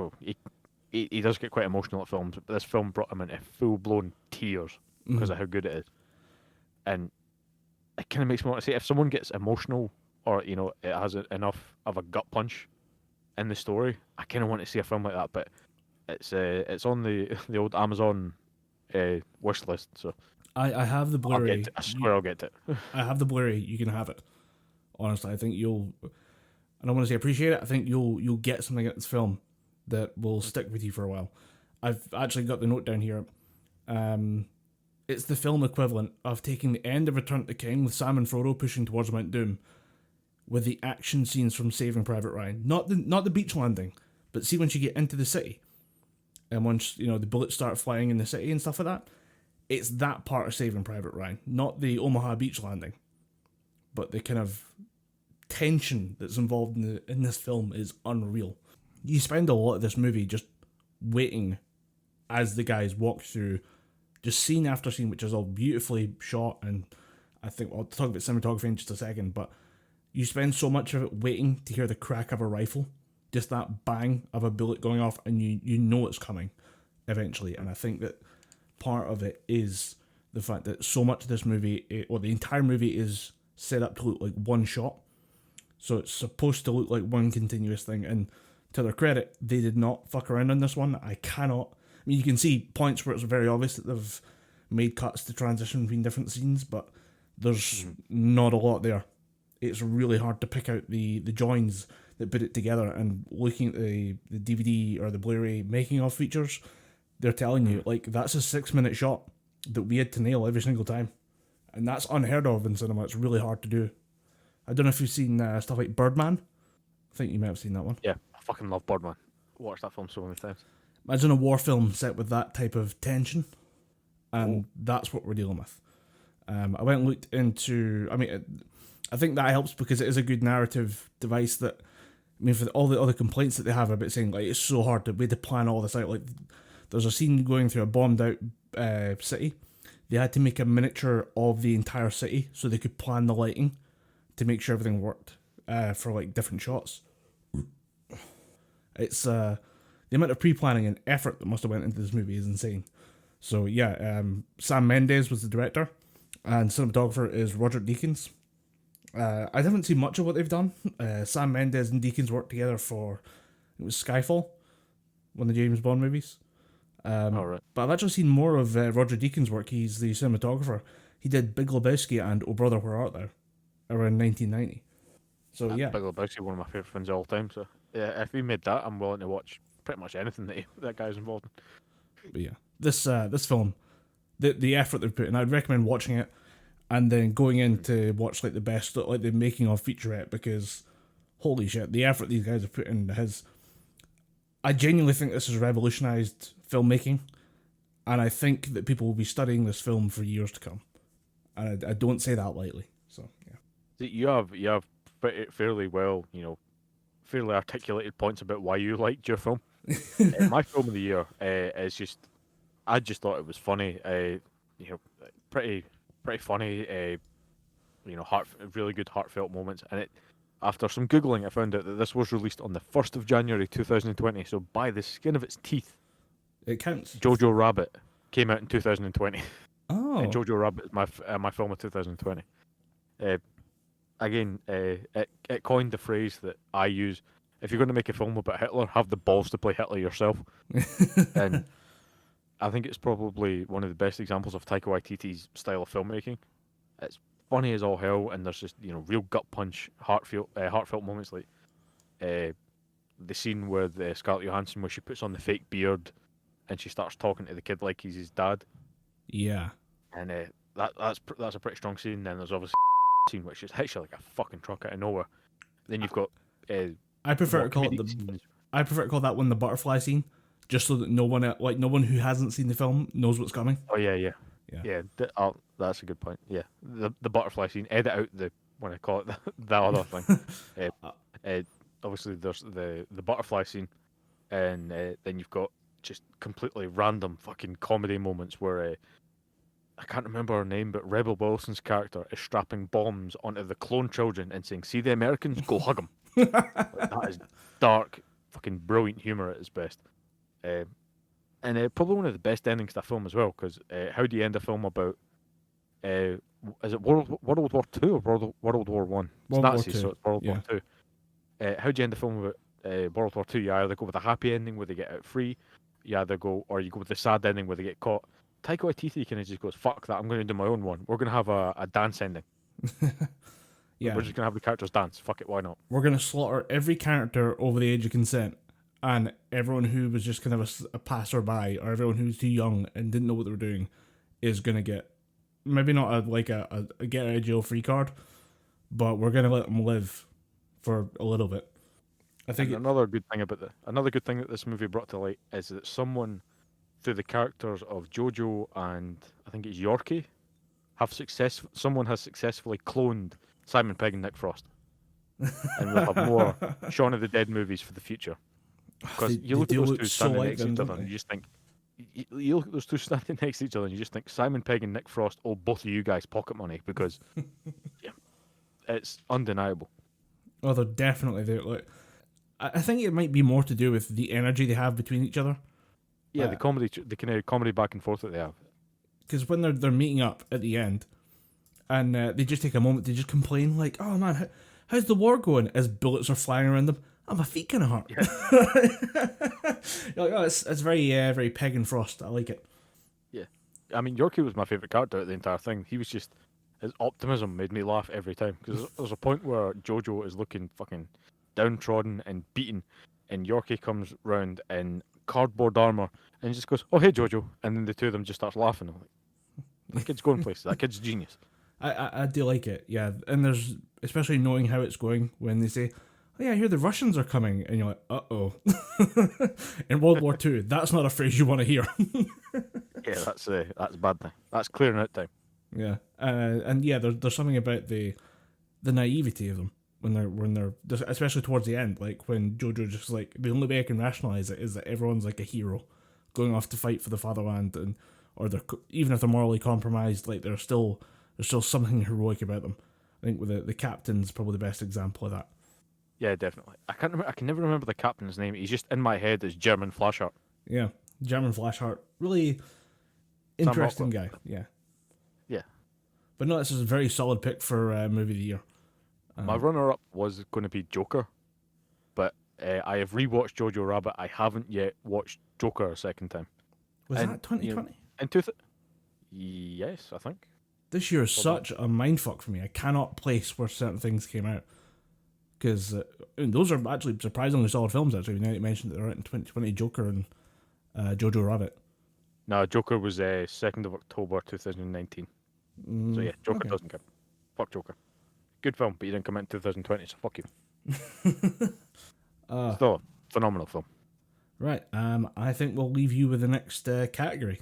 he does get quite emotional at films, but this film brought him into full blown tears because of how good it is, and it kind of makes me want to say, if someone gets emotional, or it has enough of a gut punch in the story, I kind of want to see a film like that. But it's on the old Amazon wish list, so. I have the Blu-ray. I swear I'll get it. I have the Blu-ray. You can have it. Honestly, I think you'll... I don't want to say appreciate it. I think you'll get something at this film that will stick with you for a while. I've actually got the note down here. It's the film equivalent of taking the end of Return to the King with Sam and Frodo pushing towards Mount Doom with the action scenes from Saving Private Ryan. Not the beach landing, but see once you get into the city and once the bullets start flying in the city and stuff like that. It's that part of Saving Private Ryan, not the Omaha beach landing, but the kind of tension that's involved in this film is unreal. You spend a lot of this movie just waiting as the guys walk through, just scene after scene, which is all beautifully shot, and I think I'll talk about cinematography in just a second, but you spend so much of it waiting to hear the crack of a rifle, just that bang of a bullet going off, and you know it's coming eventually, and I think that part of it is the fact that so much of this movie, the entire movie, is set up to look like one shot. So it's supposed to look like one continuous thing. And to their credit, they did not fuck around on this one. I mean, you can see points where it's very obvious that they've made cuts to transition between different scenes, but there's not a lot there. It's really hard to pick out the joins that put it together. And looking at the DVD or the Blu-ray making of features, they're telling you, like, that's a 6-minute shot that we had to nail every single time. And that's unheard of in cinema. It's really hard to do. I don't know if you've seen stuff like Birdman. I think you might have seen that one. Yeah, I fucking love Birdman. Watched that film so many times. Imagine a war film set with that type of tension. And that's what we're dealing with. I went and looked into... I mean, I think that helps because it is a good narrative device that... I mean, for all the other complaints that they have about saying, like, it's so hard to plan all this out. Like, there's a scene going through a bombed-out city. They had to make a miniature of the entire city so they could plan the lighting to make sure everything worked for, like, different shots. It's... the amount of pre-planning and effort that must have went into this movie is insane. So, yeah, Sam Mendes was the director, and cinematographer is Roger Deakins. I haven't seen much of what they've done. Sam Mendes and Deakins worked together for... It was Skyfall, one of the James Bond movies. Right. But I've actually seen more of Roger Deakins' work. He's the cinematographer. He did Big Lebowski and Oh Brother, Where Art Thou? Around 1990. So yeah, Big Lebowski, one of my favourite films of all time. So if he made that, I'm willing to watch pretty much anything that guy's involved in. But yeah, this film, the effort they've put in, I'd recommend watching it, and then going in to watch like the best, like the making of featurette, because holy shit, the effort these guys have put in has. I genuinely think this has revolutionised filmmaking, and I think that people will be studying this film for years to come, and I don't say that lightly. So yeah, You have fairly well, fairly articulated points about why you liked your film. My film of the year is just, I just thought it was funny. Pretty funny. Really good heartfelt moments. And after some googling, I found out that this was released on the 1st of January 2020. So by the skin of its teeth, it counts. Jojo Rabbit came out in 2020. Oh, And Jojo Rabbit is my film of 2020. Again, it coined the phrase that I use: if you're going to make a film about Hitler, have the balls to play Hitler yourself. And I think it's probably one of the best examples of Taika Waititi's style of filmmaking. It's funny as all hell, and there's just real gut punch, heartfelt moments, like the scene with Scarlett Johansson where she puts on the fake beard and she starts talking to the kid like he's his dad. yeah. And that's a pretty strong scene. Then there's obviously scene which just hits you like a fucking truck out of nowhere. Then you've got I prefer to call it I prefer to call that one the butterfly scene, just so that no one who hasn't seen the film knows what's coming. Oh yeah. That's a good point. Yeah, the butterfly scene. Edit out when I call it the other thing. Obviously there's the butterfly scene, and then you've got just completely random fucking comedy moments where I can't remember her name, but Rebel Wilson's character is strapping bombs onto the clone children and saying, "See the Americans? Go hug them." That is dark, fucking brilliant humor at its best. And probably one of the best endings to a film as well, because how do you end a film about, is it World War II or World War One? It's World War Nazis, II, so it's World yeah. War II. How do you end a film about World War II? You either go with a happy ending where they get out free, you go with the sad ending where they get caught. Taika Waititi kind of just goes, "Fuck that, I'm going to do my own one. We're going to have a dance ending." Yeah, We're just going to have the characters dance. Fuck it, why not? we're gonna slaughter every character over the age of consent, and everyone who was just kind of a passerby, or everyone who's too young and didn't know what they were doing, is gonna get maybe not a get out of jail free card, but we're gonna let them live for a little bit. I think Another good thing that this movie brought to light is that someone, through the characters of Jojo and I think it's Yorkie, someone has successfully cloned Simon Pegg and Nick Frost, and we'll have more Shaun of the Dead movies for the future. Because you look at those two standing next to each other, and you just think, you look at those two standing next to each other, and you just think Simon Pegg and Nick Frost owe both of you guys pocket money, because yeah, it's undeniable. Oh, they're definitely there. Like, I think it might be more to do with the energy they have between each other. Yeah, the kind of comedy back and forth that they have. Because when they're meeting up at the end, and they just take a moment to just complain, like, "Oh man, how's the war going?" As bullets are flying around them. "Oh, my feet kind of hurt." Yeah. You're like, oh, it's very very Peg and Frost. I like it. Yeah, I mean, Yorkie was my favourite character at the entire thing. He was just, his optimism made me laugh every time, because there's a point where Jojo is looking fucking downtrodden and beaten, and Yorkie comes round in cardboard armour and he just goes, "Oh hey Jojo," and then the two of them just starts laughing. I'm like, that kid's going places. That kid's genius. I do like it, yeah. And there's, especially knowing how it's going, when they say, "Oh yeah, I hear the Russians are coming," and you're like, "Uh-oh." In World War II, that's not a phrase you want to hear. Yeah, that's a bad thing. That's clearing out time. Yeah, and yeah, there's something about the naivety of them when they're especially towards the end, like when Jojo just like, the only way I can rationalize it is that everyone's like a hero going off to fight for the fatherland, and or they're, even if they're morally compromised, like there's still something heroic about them. I think with the captain's probably the best example of that. Yeah, definitely. I can never remember the captain's name. He's just in my head as German Flashheart. Yeah, German Flashheart, really interesting guy. Yeah. Yeah. But no, this is a very solid pick for movie of the year. My runner-up was going to be Joker, but I have rewatched Jojo Rabbit. I haven't yet watched Joker a second time. Was that 2020? Yes, I think. This year is such a mindfuck for me. I cannot place where certain things came out. because those are actually surprisingly solid films. Actually, now that you mentioned that they're out in 2020, Joker and Jojo Rabbit. No, Joker was 2nd of October 2019. So yeah, Joker okay. doesn't count. Fuck Joker. Good film, but you didn't come out in 2020, so fuck you. Still a phenomenal film. Right. I think we'll leave you with the next category.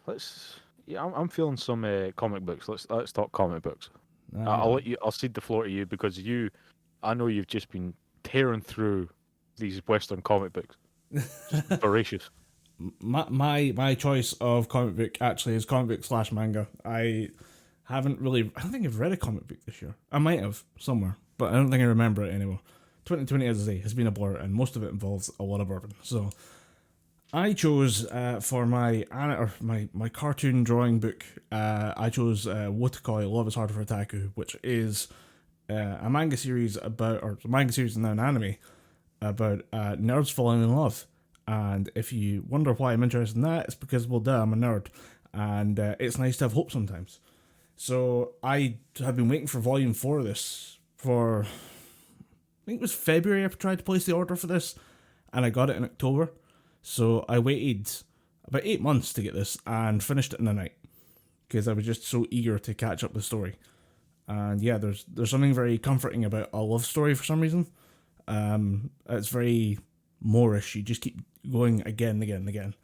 Let's. Yeah, I'm feeling some comic books. Let's talk comic books. Uh, I'll let you. I'll cede the floor to you because I know you've just been tearing through these Western comic books. Just voracious. My choice of comic book actually is comic book / manga. I don't think I've read a comic book this year. I might have somewhere, but I don't think I remember it anymore. 2020, as I say, has been a blur, and most of it involves a lot of bourbon. So I chose for my cartoon drawing book, I chose Wotakoi, Love is Hard for Otaku, which is a manga series and now an anime about nerds falling in love. And if you wonder why I'm interested in that, it's because, well, duh, I'm a nerd. And it's nice to have hope sometimes. So I have been waiting for Volume 4 of this for, I think it was February I tried to place the order for this. And I got it in October. So I waited about 8 months to get this and finished it in a night. Because I was just so eager to catch up with the story. And yeah, there's something very comforting about a love story for some reason. It's very Moorish. You just keep going again and again and again.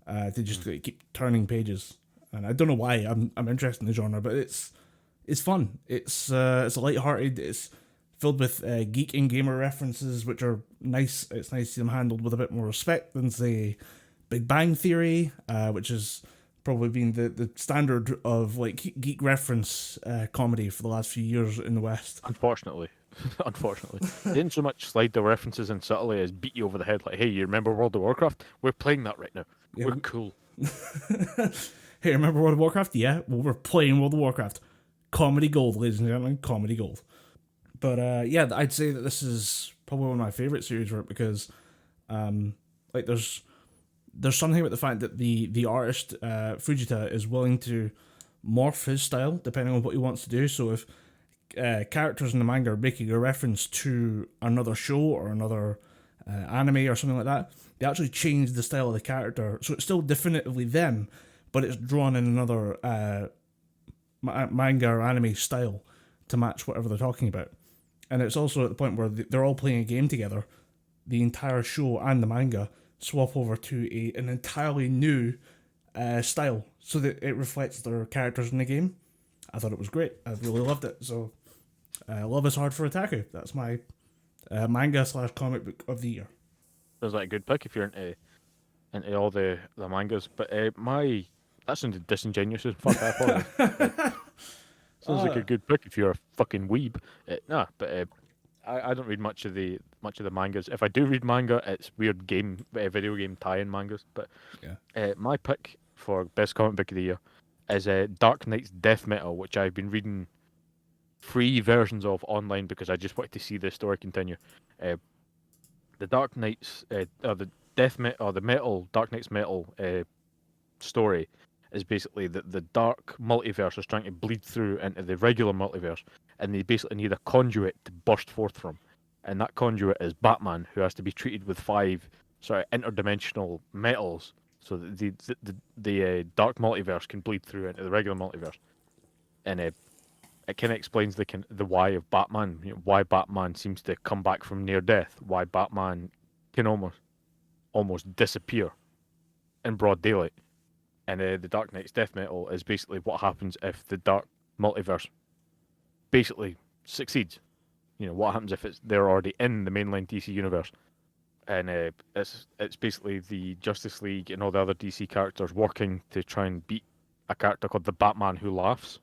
To just keep turning pages. And I don't know why I'm interested in the genre, but it's fun. It's lighthearted. It's filled with geek and gamer references, which are nice. It's nice to see them handled with a bit more respect than, say, Big Bang Theory, which has probably been the standard of like geek reference comedy for the last few years in the West. Unfortunately. They didn't so much slide the references in subtly as beat you over the head like, hey, you remember World of Warcraft? We're playing that right now. Yeah, we're cool. Hey, remember World of Warcraft? Yeah, well, we're playing World of Warcraft. Comedy gold, ladies and gentlemen, comedy gold. But yeah, I'd say that this is probably one of my favourite series for it because like there's something about the fact that the artist, Fujita, is willing to morph his style depending on what he wants to do. So if characters in the manga are making a reference to another show or another anime or something like that, they actually change the style of the character. So it's still definitively them, but it's drawn in another manga or anime style to match whatever they're talking about. And it's also at the point where they're all playing a game together. The entire show and the manga swap over to an entirely new style so that it reflects their characters in the game. I thought it was great. I really loved it. So Love is Hard for Otaku. That's my manga / comic book of the year. Sounds like a good pick if you're into all the mangas. But that sounded disingenuous as fuck. I apologize. Sounds like a good pick if you're a fucking weeb. I don't read much of the mangas. If I do read manga, it's weird video game tie-in mangas. But yeah. My pick for best comic book of the year is Dark Knight's Death Metal, which I've been reading free versions of online because I just wanted to see the story continue. The Dark Knight's the Death Metal or the Metal Dark Knight's Metal story is basically that the dark multiverse is trying to bleed through into the regular multiverse, and they basically need a conduit to burst forth from. And that conduit is Batman, who has to be treated with 5 interdimensional metals so that the dark multiverse can bleed through into the regular multiverse. And it kind of explains the why of Batman, why Batman seems to come back from near death, why Batman can almost disappear in broad daylight. And the Dark Knight's Death Metal is basically what happens if the dark multiverse basically succeeds. What happens if they're already in the mainline DC universe. And it's basically the Justice League and all the other DC characters working to try and beat a character called the Batman Who Laughs.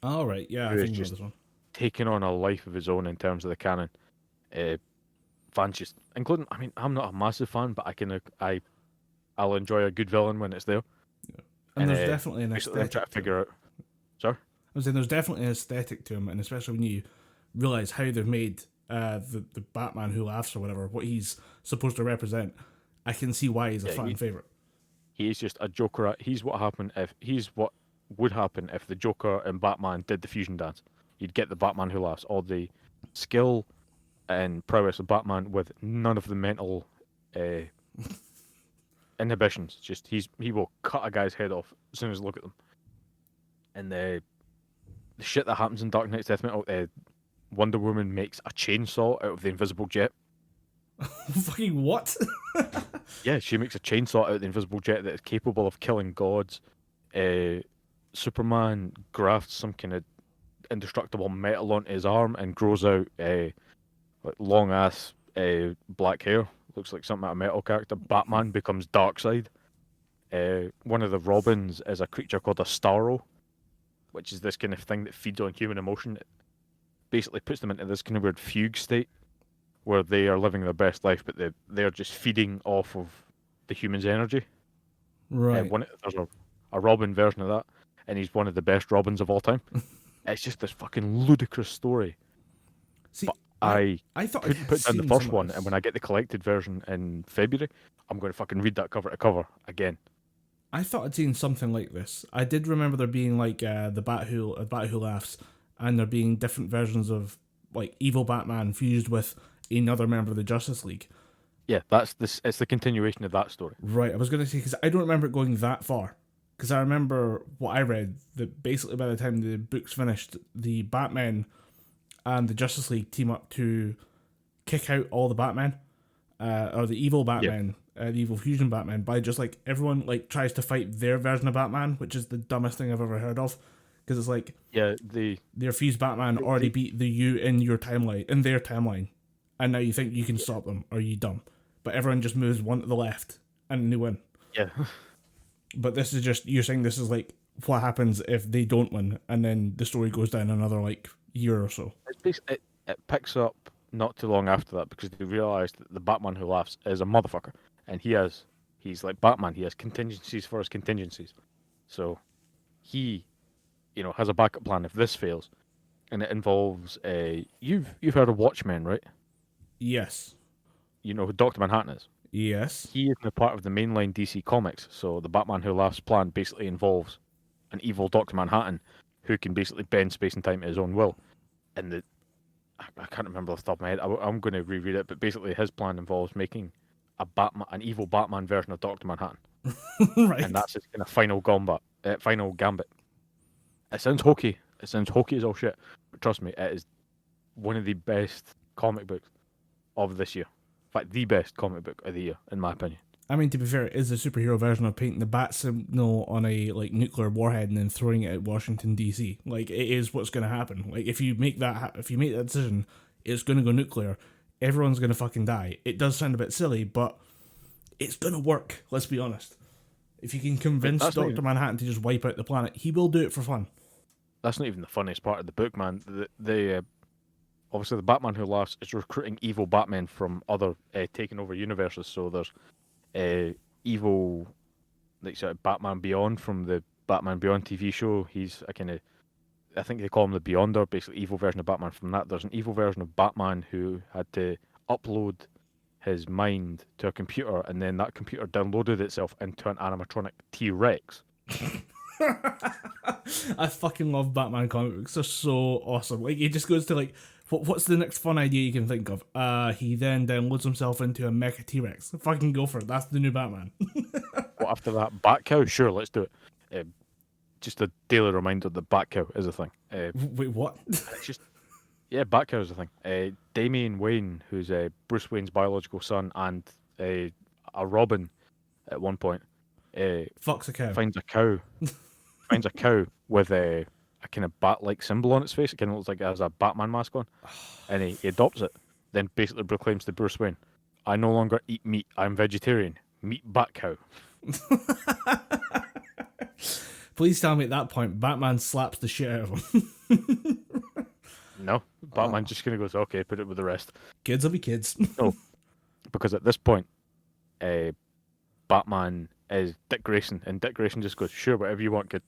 Oh, right, yeah, I think you know this one. Taking on a life of his own in terms of the canon. Fans just, including, I'm not a massive fan, but I'll enjoy a good villain when it's there. Yeah. And there's definitely an aesthetic. I'm trying to figure out. Sorry? I was saying there's definitely an aesthetic to him, and especially when you realise how they've made the Batman Who Laughs or whatever, what he's supposed to represent, I can see why he's a fan favourite. He's just a Joker. He's what would happen if the Joker and Batman did the fusion dance. You'd get the Batman Who Laughs, all the skill and prowess of Batman with none of the mental uh, inhibitions. Just he will cut a guy's head off as soon as you look at them. And the shit that happens in Dark Knight's Death Metal, Wonder Woman makes a chainsaw out of the Invisible Jet. Fucking what? Yeah, she makes a chainsaw out of the Invisible Jet that is capable of killing gods. Superman grafts some kind of indestructible metal onto his arm and grows out like long ass black hair. Looks like something out of a metal character. Batman becomes Darkseid. One of the Robins is a creature called a Starro, which is this kind of thing that feeds on human emotion. It basically puts them into this kind of weird fugue state where they are living their best life, but they're just feeding off of the human's energy. Right. There's a Robin version of that, and he's one of the best Robins of all time. It's just this fucking ludicrous story. See, but I thought couldn't put down the first one, and when I get the collected version in February, I'm going to fucking read that cover to cover again. I thought I'd seen something like this. I did remember there being like the Bat Who Laughs, and there being different versions of like evil Batman fused with another member of the Justice League. Yeah, that's this. It's the continuation of that story. Right, I was going to say, because I don't remember it going that far. Because I remember what I read, that basically by the time the book's finished, the Batman and the Justice League team up to kick out all the Batman, or the evil Batman, the evil fusion Batman, by just like everyone like tries to fight their version of Batman, which is the dumbest thing I've ever heard of. Because it's like, their fused Batman already beat you in their timeline, and now you think you can stop them, or you dumb. But everyone just moves one to the left, and they win. Yeah. But this is just, you're saying this is like what happens if they don't win, and then the story goes down another like year or so. It picks up not too long after that, because they realise that the Batman Who Laughs is a motherfucker, and he's like Batman. He has contingencies for his contingencies, so he, has a backup plan if this fails, and it involves you've heard of Watchmen, right? Yes. You know who Dr. Manhattan is? Yes. He is now part of the mainline DC comics, so the Batman Who Laughs plan basically involves an evil Dr. Manhattan who can basically bend space and time at his own will. And I can't remember off the top of my head. I'm going to reread it, but basically his plan involves making an evil Batman version of Dr. Manhattan. Right. And that's his kind of final gambit. It sounds hokey. It sounds hokey as all shit. But trust me, it is one of the best comic books of this year. In fact, the best comic book of the year, in my opinion. I mean, to be fair, it is a superhero version of painting the bat signal on a like nuclear warhead and then throwing it at Washington DC. Like, it is what's going to happen. Like, if you make that decision, it's going to go nuclear. Everyone's going to fucking die. It does sound a bit silly, but it's going to work. Let's be honest. If you can convince Dr. Manhattan to just wipe out the planet, he will do it for fun. That's not even the funniest part of the book, man. Obviously, the Batman Who Laughs is recruiting evil Batmen from other taken over universes. So there's evil, like sort of Batman Beyond from the Batman Beyond TV show. He's I think they call him the Beyonder, basically evil version of Batman from that. There's an evil version of Batman who had to upload his mind to a computer, and then that computer downloaded itself into an animatronic T-Rex. I fucking love Batman comic books. They're so awesome. Like, he just goes to like, what's the next fun idea you can think of? He then downloads himself into a mecha T-Rex. Fucking go for it. That's the new Batman. Well, after that, Batcow? Sure, let's do it. Just a daily reminder that Batcow is a thing. Wait, what? It's just, yeah, Batcow is a thing. Damian Wayne, who's Bruce Wayne's biological son and a Robin at one point, Fucks a cow. finds a cow with a kind of bat-like symbol on its face. It kind of looks like it has a Batman mask on, and he adopts it. Then basically proclaims to Bruce Wayne, "I no longer eat meat. I'm vegetarian. Meat bat cow." Please tell me at that point Batman slaps the shit out of him. No, Batman just kind of goes, "Okay, put it with the rest." Kids will be kids. No, because at this point, Batman is Dick Grayson, and Dick Grayson just goes, "Sure, whatever you want, kid."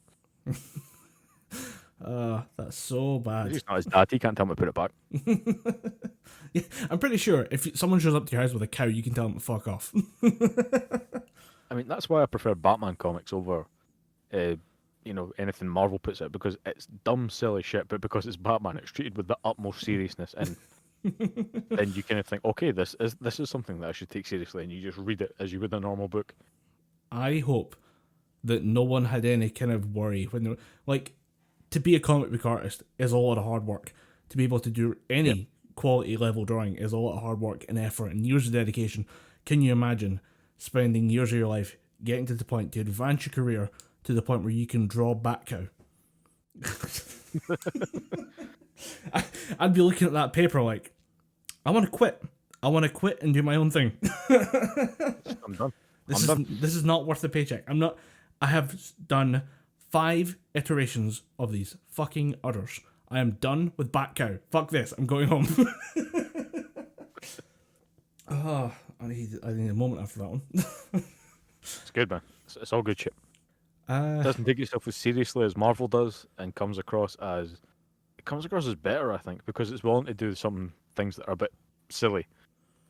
That's so bad. He's not his dad. He can't tell him to put it back. Yeah, I'm pretty sure if someone shows up to your house with a cow, you can tell them to fuck off. I mean, that's why I prefer Batman comics over anything Marvel puts out because it's dumb, silly shit. But because it's Batman, it's treated with the utmost seriousness, and then you kind of think, okay, this is something that I should take seriously, and you just read it as you would a normal book. I hope that no one had any kind of worry when they're like, to be a comic book artist is a lot of hard work. To be able to do any quality level drawing is a lot of hard work and effort and years of dedication. Can you imagine spending years of your life getting to the point to advance your career to the point where you can draw Batcow? I'd be looking at that paper like, I want to quit. I want to quit and do my own thing. I'm done. This is not worth the paycheck. I have done 5 iterations of these fucking udders. I am done with Batcow. Fuck this. I'm going home. I need a moment after that one. It's good, man. It's all good shit. It doesn't take itself as seriously as Marvel does, and comes across as better, I think, because it's willing to do some things that are a bit silly.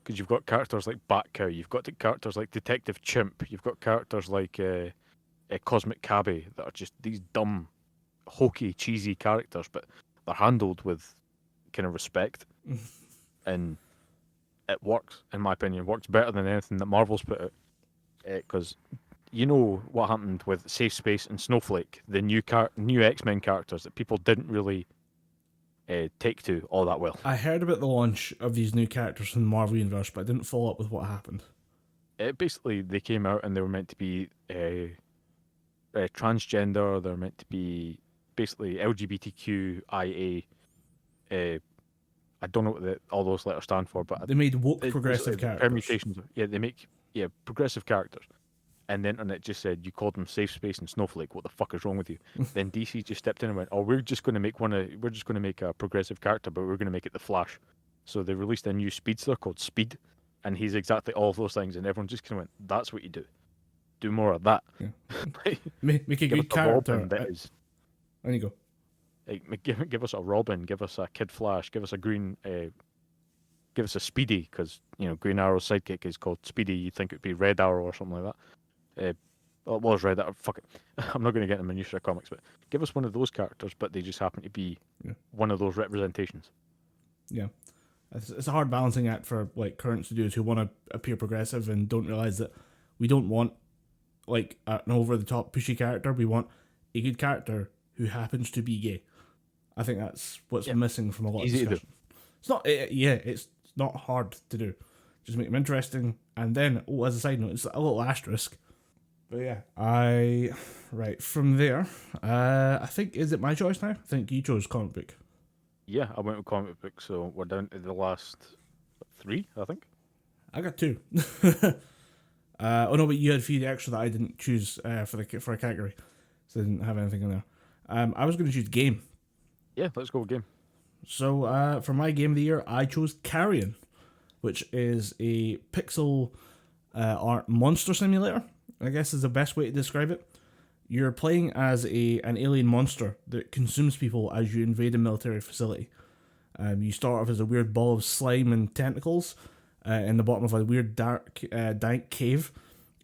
Because you've got characters like Batcow, you've got characters like Detective Chimp, you've got characters like Cosmic Cabby that are just these dumb, hokey, cheesy characters, but they're handled with kind of respect, and it works, in my opinion. Works better than anything that Marvel's put out. Because you know what happened with Safe Space and Snowflake, the new X-Men characters that people didn't really take to all that well. I heard about the launch of these new characters from the Marvel Universe, but I didn't follow up with what happened. Basically, they came out and they were meant to be transgender. They're meant to be basically LGBTQIA. I don't know what all those letters stand for, but they made woke progressive characters. Permutations. Yeah, they make progressive characters. And the internet just said, you called them Safe Space and Snowflake. What the fuck is wrong with you? Then DC just stepped in and went, oh, we're just going to make a progressive character, but we're going to make it the Flash. So they released a new speedster called Speed, and he's exactly all of those things. And everyone just kind of went, that's what you do. Do more of that. Yeah. Make a good character. That is. There you go. Like, give us a Robin, give us a Kid Flash, give us a Green, give us a Speedy, because Green Arrow's sidekick is called Speedy. You'd think it'd be Red Arrow or something like that. Well, it was Red Arrow. Fuck it. I'm not going to get into minutiae of comics, but give us one of those characters, but they just happen to be one of those representations. Yeah, it's a hard balancing act for like current studios who want to appear progressive and don't realize that we don't want like an over the top pushy character. We want a good character who happens to be gay. I think that's what's missing from a lot of discussion. It's not, it's not hard to do. Just make them interesting, and then, as a side note, it's a little asterisk. But yeah, from there, I think, is it my choice now? I think you chose comic book. Yeah, I went with comic book, so we're down to the last 3, I think. I got 2. Oh no, but you had a few extra that I didn't choose for a category, so I didn't have anything in there. I was going to choose game. Yeah, let's go with game. So for my game of the year, I chose Carrion, which is a pixel art monster simulator, I guess is the best way to describe it. You're playing as an alien monster that consumes people as you invade a military facility. You start off as a weird ball of slime and tentacles in the bottom of a weird dank cave,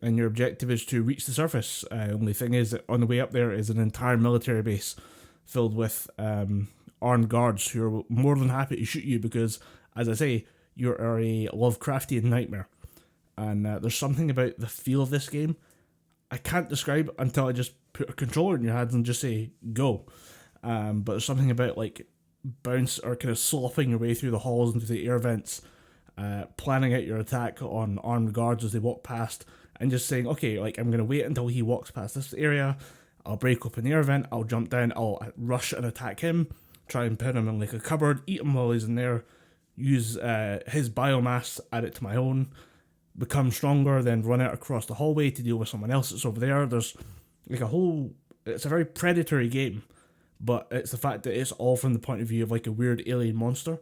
and your objective is to reach the surface. Only thing is that on the way up there is an entire military base filled with armed guards who are more than happy to shoot you because, as I say, you're a Lovecraftian nightmare. And there's something about the feel of this game I can't describe until I just put a controller in your hands and just say, go. But there's something about like bounce or kind of slopping your way through the halls into the air vents, planning out your attack on armed guards as they walk past, and just saying, okay, like I'm going to wait until he walks past this area, I'll break open the air vent, I'll jump down, I'll rush and attack him, try and pin him in like a cupboard, eat him while he's in there, use his biomass, add it to my own, become stronger, then run out across the hallway to deal with someone else that's over there. There's like it's a very predatory game, but it's the fact that it's all from the point of view of like a weird alien monster.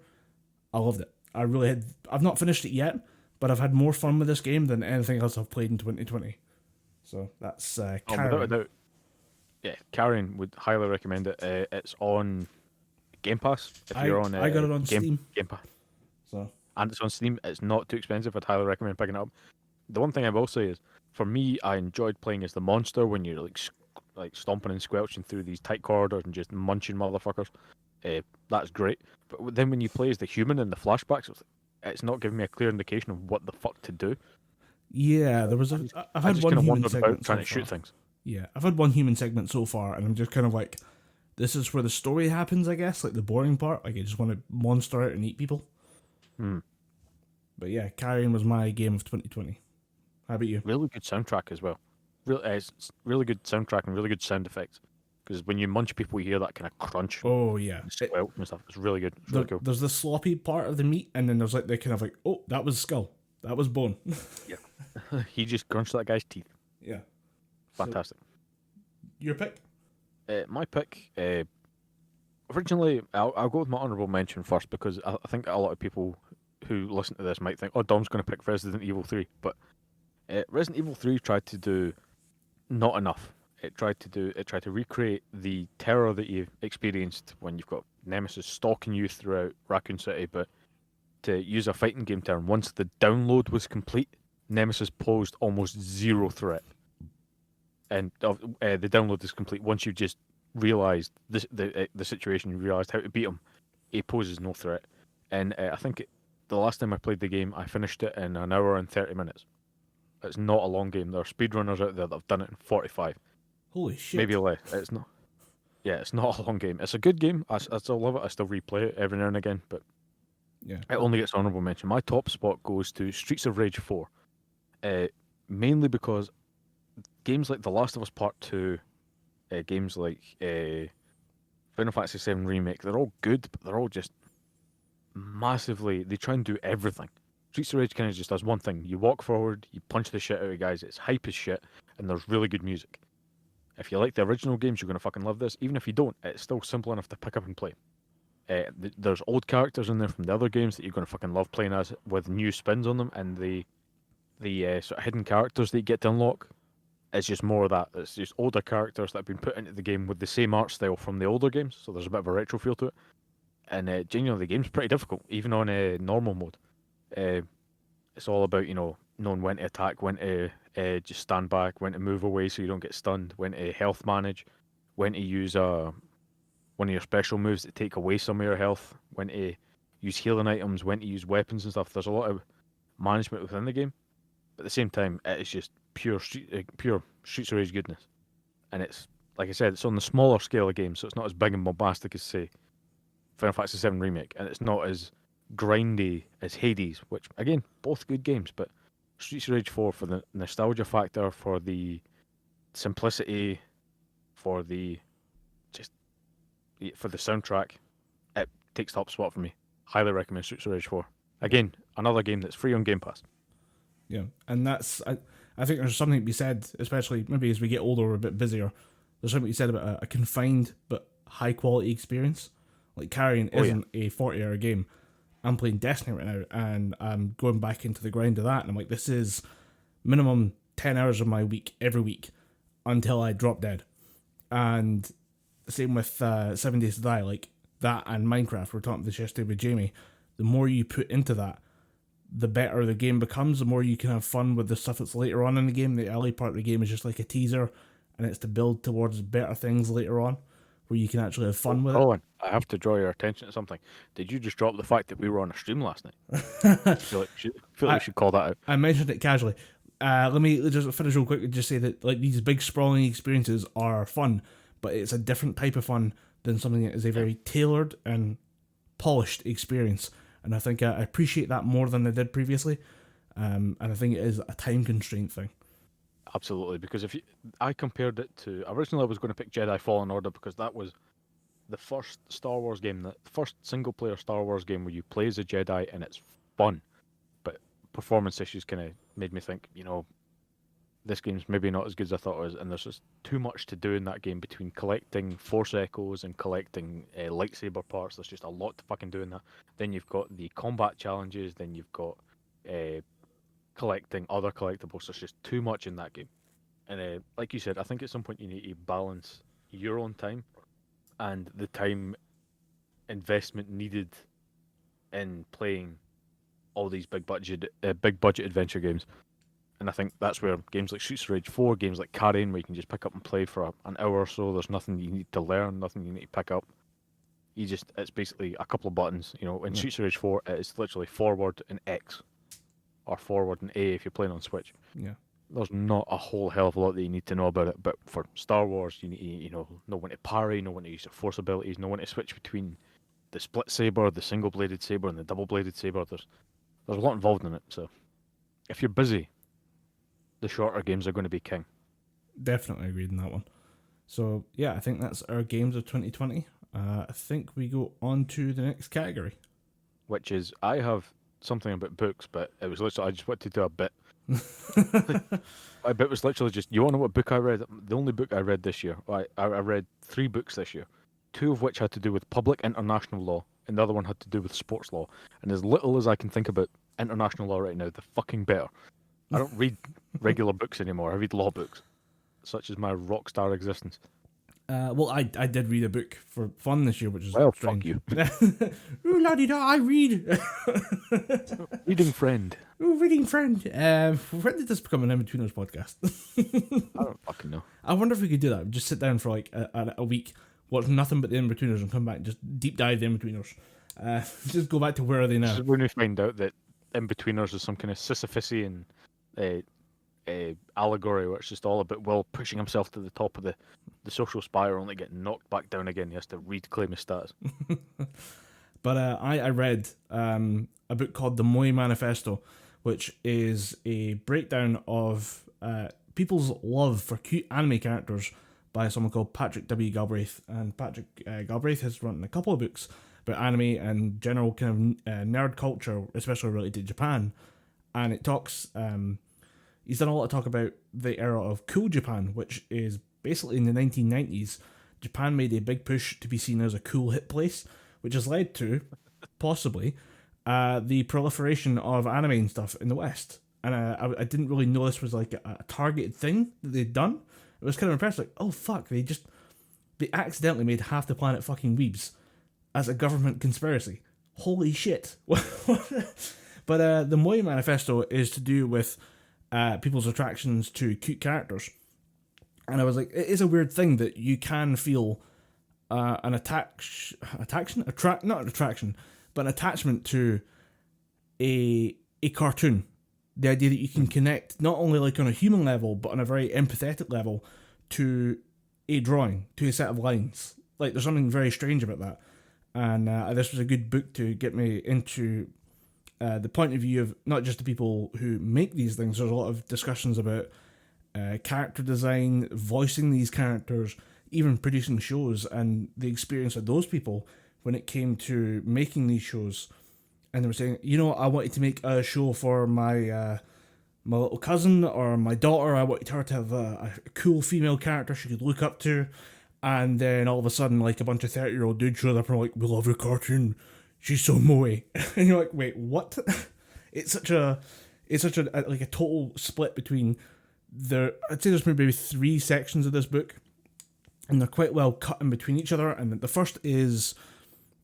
I loved it. I've not finished it yet, but I've had more fun with this game than anything else I've played in 2020. So that's Carrion. Without a doubt. Yeah, Carrion, would highly recommend it. It's on Game Pass. I got it on Steam. Game Pass. So. And it's on Steam. It's not too expensive. I'd highly recommend picking it up. The one thing I will say is, for me, I enjoyed playing as the monster when you're like like stomping and squelching through these tight corridors and just munching motherfuckers. That's great. But then when you play as the human in the flashbacks, it's not giving me a clear indication of what the fuck to do. Yeah, there was I've had one kind of human wandered about segment trying so to shoot far. things. Yeah, I've had one human segment so far, and I'm just kind of like, this is where the story happens, I guess, like the boring part. Like, I just want to monster out and eat people. But yeah, Carrion was my game of 2020. How about you? Really good soundtrack as well. It's really good soundtrack and really good sound effects. Because when you munch people, you hear that kind of crunch Oh, yeah. and squelch and stuff. It's really good. It's really cool. There's the sloppy part of the meat, and then there's like the kind of like, oh, that was skull. That was bone. Yeah. He just crunched that guy's teeth. Yeah. Fantastic. So, your pick? My pick, originally, I'll go with my honourable mention first because I think a lot of people who listen to this might think, oh, Dom's going to pick Resident Evil 3. But Resident Evil 3 tried to do not enough. It tried to recreate the terror that you experienced when you've got Nemesis stalking you throughout Raccoon City, but to use a fighting game term, once the download was complete, Nemesis posed almost zero threat. And the download is complete. Once you've just realised the situation, you realised how to beat him, he poses no threat. And I think the last time I played the game, I finished it in an hour and 30 minutes. It's not a long game. There are speedrunners out there that have done it in 45. Holy shit. Maybe less. It's not. Yeah, it's not a long game. It's a good game. I still love it. I still replay it every now and again, but Yeah. it only gets honourable mention. My top spot goes to Streets of Rage 4. Mainly because games like The Last of Us Part 2, games like Final Fantasy 7 Remake, they're all good, but they're all just massively... They try and do everything. Streets of Rage kind of just does one thing. You walk forward, you punch the shit out of guys, it's hype as shit, and there's really good music. If you like the original games, you're going to fucking love this. Even if you don't, it's still simple enough to pick up and play. There's old characters in there from the other games that you're going to fucking love playing as, with new spins on them, and the sort of hidden characters that you get to unlock. It's just more of that. It's just older characters that have been put into the game with the same art style from the older games, so there's a bit of a retro feel to it. And genuinely, the game's pretty difficult, even on normal mode. It's all about, knowing when to attack, when to just stand back, when to move away so you don't get stunned, when to health manage, when to use one of your special moves to take away some of your health, when to use healing items, when to use weapons and stuff. There's a lot of management within the game, but at the same time, it's just pure Streets of Rage goodness. And it's, like I said, it's on the smaller scale of games, so it's not as big and bombastic as, say, Final Fantasy 7 Remake, and it's not as grindy as Hades, which, again, both good games, but Streets of Rage 4 for the nostalgia factor, for the simplicity, for the soundtrack, it takes top spot for me. Highly recommend Streets of Rage 4. Again, another game that's free on Game Pass. Yeah, and that's... I think there's something to be said, especially maybe as we get older, we're a bit busier. There's something to be said about a confined but high-quality experience. Like, Carrion isn't a 40-hour game. I'm playing Destiny right now, and I'm going back into the grind of that, and I'm like, this is minimum 10 hours of my week, every week, until I drop dead. And same with 7 Days to Die, like, that and Minecraft, we were talking about this yesterday with Jamie, the more you put into that, the better the game becomes, the more you can have fun with the stuff that's later on in the game. The early part of the game is just like a teaser, and it's to build towards better things later on, where you can actually have fun with it. Colin, I have to draw your attention to something. Did you just drop the fact that we were on a stream last night? I feel like we should call that out. I mentioned it casually. Let me just finish real quick and just say that, like, these big sprawling experiences are fun, but it's a different type of fun than something that is a very tailored and polished experience. And I think I appreciate that more than I did previously. And I think it is a time constraint thing. Absolutely, because I compared it to... Originally I was going to pick Jedi Fallen Order because that was the first Star Wars game, the first single-player Star Wars game where you play as a Jedi and it's fun. But performance issues kind of made me think, this game's maybe not as good as I thought it was, and there's just too much to do in that game between collecting Force Echoes and collecting lightsaber parts. There's just a lot to fucking do in that. Then you've got the combat challenges, then you've got collecting other collectibles. There's just too much in that game. And like you said, I think at some point you need to balance your own time and the time investment needed in playing all these big budget adventure games. And I think that's where games like Streets of Rage 4, games like Carrion, where you can just pick up and play for an hour or so, there's nothing you need to learn, nothing you need to pick up. It's basically a couple of buttons. You know, in Streets of Rage 4, it's literally forward and X, or forward and A if you're playing on Switch. Yeah. There's not a whole hell of a lot that you need to know about it, but for Star Wars, you need to, know when to parry, know when to use your force abilities, know when to switch between the split saber, the single-bladed saber, and the double-bladed saber. There's a lot involved in it, so if you're busy, the shorter games are going to be king. Definitely agreed on that one. So, yeah, I think that's our games of 2020. I think we go on to the next category. Which is, I have something about books, but it was literally, I just wanted to do a bit. My bit was literally just, you want to know what book I read? The only book I read this year, I read 3 books this year, 2 of which had to do with public international law, and the other one had to do with sports law. And as little as I can think about international law right now, the fucking better. I don't read regular books anymore. I read law books. Such is my rock star existence. Well, I did read a book for fun this year, which is Fuck you. Ooh, laddie-da, I read. Reading friend. Ooh, reading friend. When did this become an In-Betweeners podcast? I don't fucking know. I wonder if we could do that. Just sit down for like a week, watch nothing but the In-Betweeners, and come back and just deep dive the In-Betweeners. Just go back to where are they now. This is when we find out that In-Betweeners is some kind of Sisyphusian allegory where it's just all about Will pushing himself to the top of the social spiral, only getting knocked back down again. He has to reclaim his status. But I read a book called The Moe Manifesto, which is a breakdown of people's love for cute anime characters by someone called Patrick W. Galbraith. And Patrick Galbraith has written a couple of books about anime and general kind of nerd culture, especially related to Japan. And it talks... he's done a lot of talk about the era of cool Japan, which is basically in the 1990s, Japan made a big push to be seen as a cool hip place, which has led to, possibly, the proliferation of anime and stuff in the West. And I didn't really know this was like a targeted thing that they'd done. It was kind of impressive, like, oh fuck, they accidentally made half the planet fucking weebs as a government conspiracy. Holy shit. But the Moe Manifesto is to do with people's attractions to cute characters. And I was like, it is a weird thing that you can feel an attachment to a cartoon. The idea that you can connect not only like on a human level, but on a very empathetic level to a drawing, to a set of lines. Like, there's something very strange about that. And this was a good book to get me into the point of view of not just the people who make these things. There's a lot of discussions about character design, voicing these characters, even producing shows, and the experience of those people when it came to making these shows. And they were saying, I wanted to make a show for my little cousin or my daughter. I wanted her to have a cool female character she could look up to. And then all of a sudden, like, a bunch of 30-year-old dudes showed up and were like, we love your cartoon. She's so moe. And you're like, wait, what? It's such a total split between I'd say there's maybe 3 sections of this book, and they're quite well cut in between each other. And the first is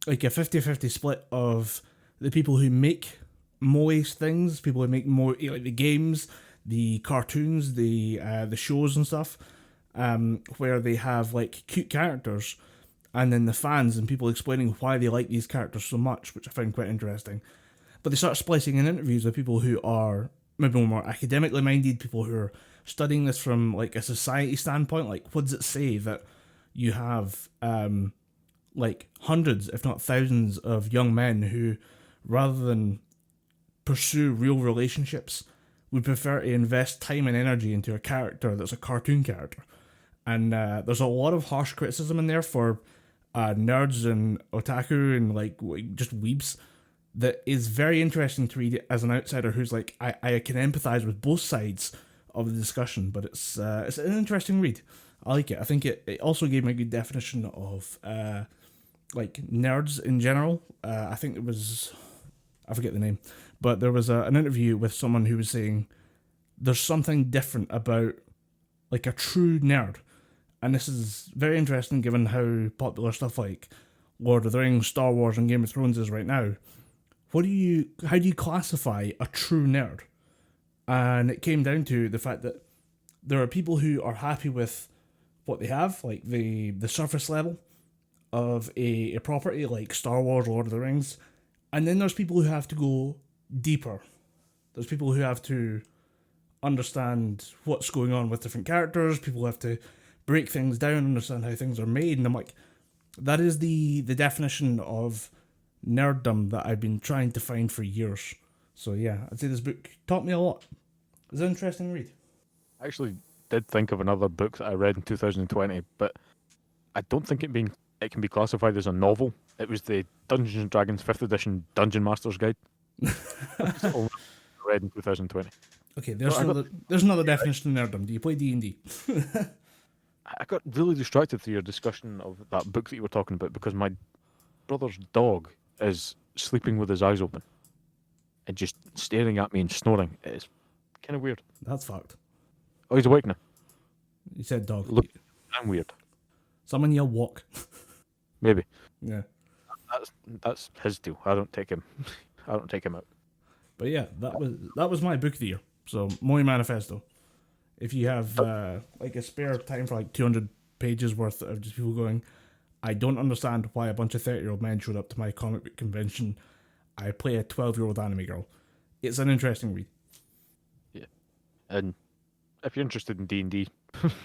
like a 50-50 split of the people who make moe things, people who make moe, like the games, the cartoons, the shows and stuff, where they have like cute characters, and then the fans and people explaining why they like these characters so much, which I found quite interesting. But they start splicing in interviews with people who are maybe more academically minded, people who are studying this from like a society standpoint. Like, what does it say that you have like hundreds, if not thousands, of young men who, rather than pursue real relationships, would prefer to invest time and energy into a character that's a cartoon character? And there's a lot of harsh criticism in there for nerds and otaku and like just weebs that is very interesting to read as an outsider who's like, I can empathize with both sides of the discussion, but it's an interesting read. I like it. I think it also gave me a good definition of like nerds in general. I think it was, I forget the name, but there was an interview with someone who was saying there's something different about like a true nerd. And this is very interesting given how popular stuff like Lord of the Rings, Star Wars, and Game of Thrones is right now. How do you classify a true nerd? And it came down to the fact that there are people who are happy with what they have, like the surface level of a property like Star Wars, Lord of the Rings, and then there's people who have to go deeper. There's people who have to understand what's going on with different characters. People have to break things down, understand how things are made, and I'm like, that is the definition of nerddom that I've been trying to find for years. So yeah, I'd say this book taught me a lot. It's an interesting read. I actually did think of another book that I read in 2020, but I don't think it can be classified as a novel. It was the Dungeons and Dragons 5th edition Dungeon Master's Guide. That's the only book I read in 2020. Okay, So there's another definition of nerddom. Do you play D&D? I got really distracted through your discussion of that book that you were talking about because my brother's dog is sleeping with his eyes open and just staring at me and snoring. It's kind of weird. That's fucked. Oh, he's awake now. You said dog. Look, I'm weird. Someone yell walk. Maybe. Yeah. That's his deal. I don't take him. I don't take him out. But yeah, that was my book of the year. So Moy Manifesto. If you have like a spare time for like 200 pages worth of just people going, I don't understand why a bunch of 30-year-old men showed up to my comic book convention. I play a 12-year-old anime girl. It's an interesting read. Yeah, and if you're interested in D&D,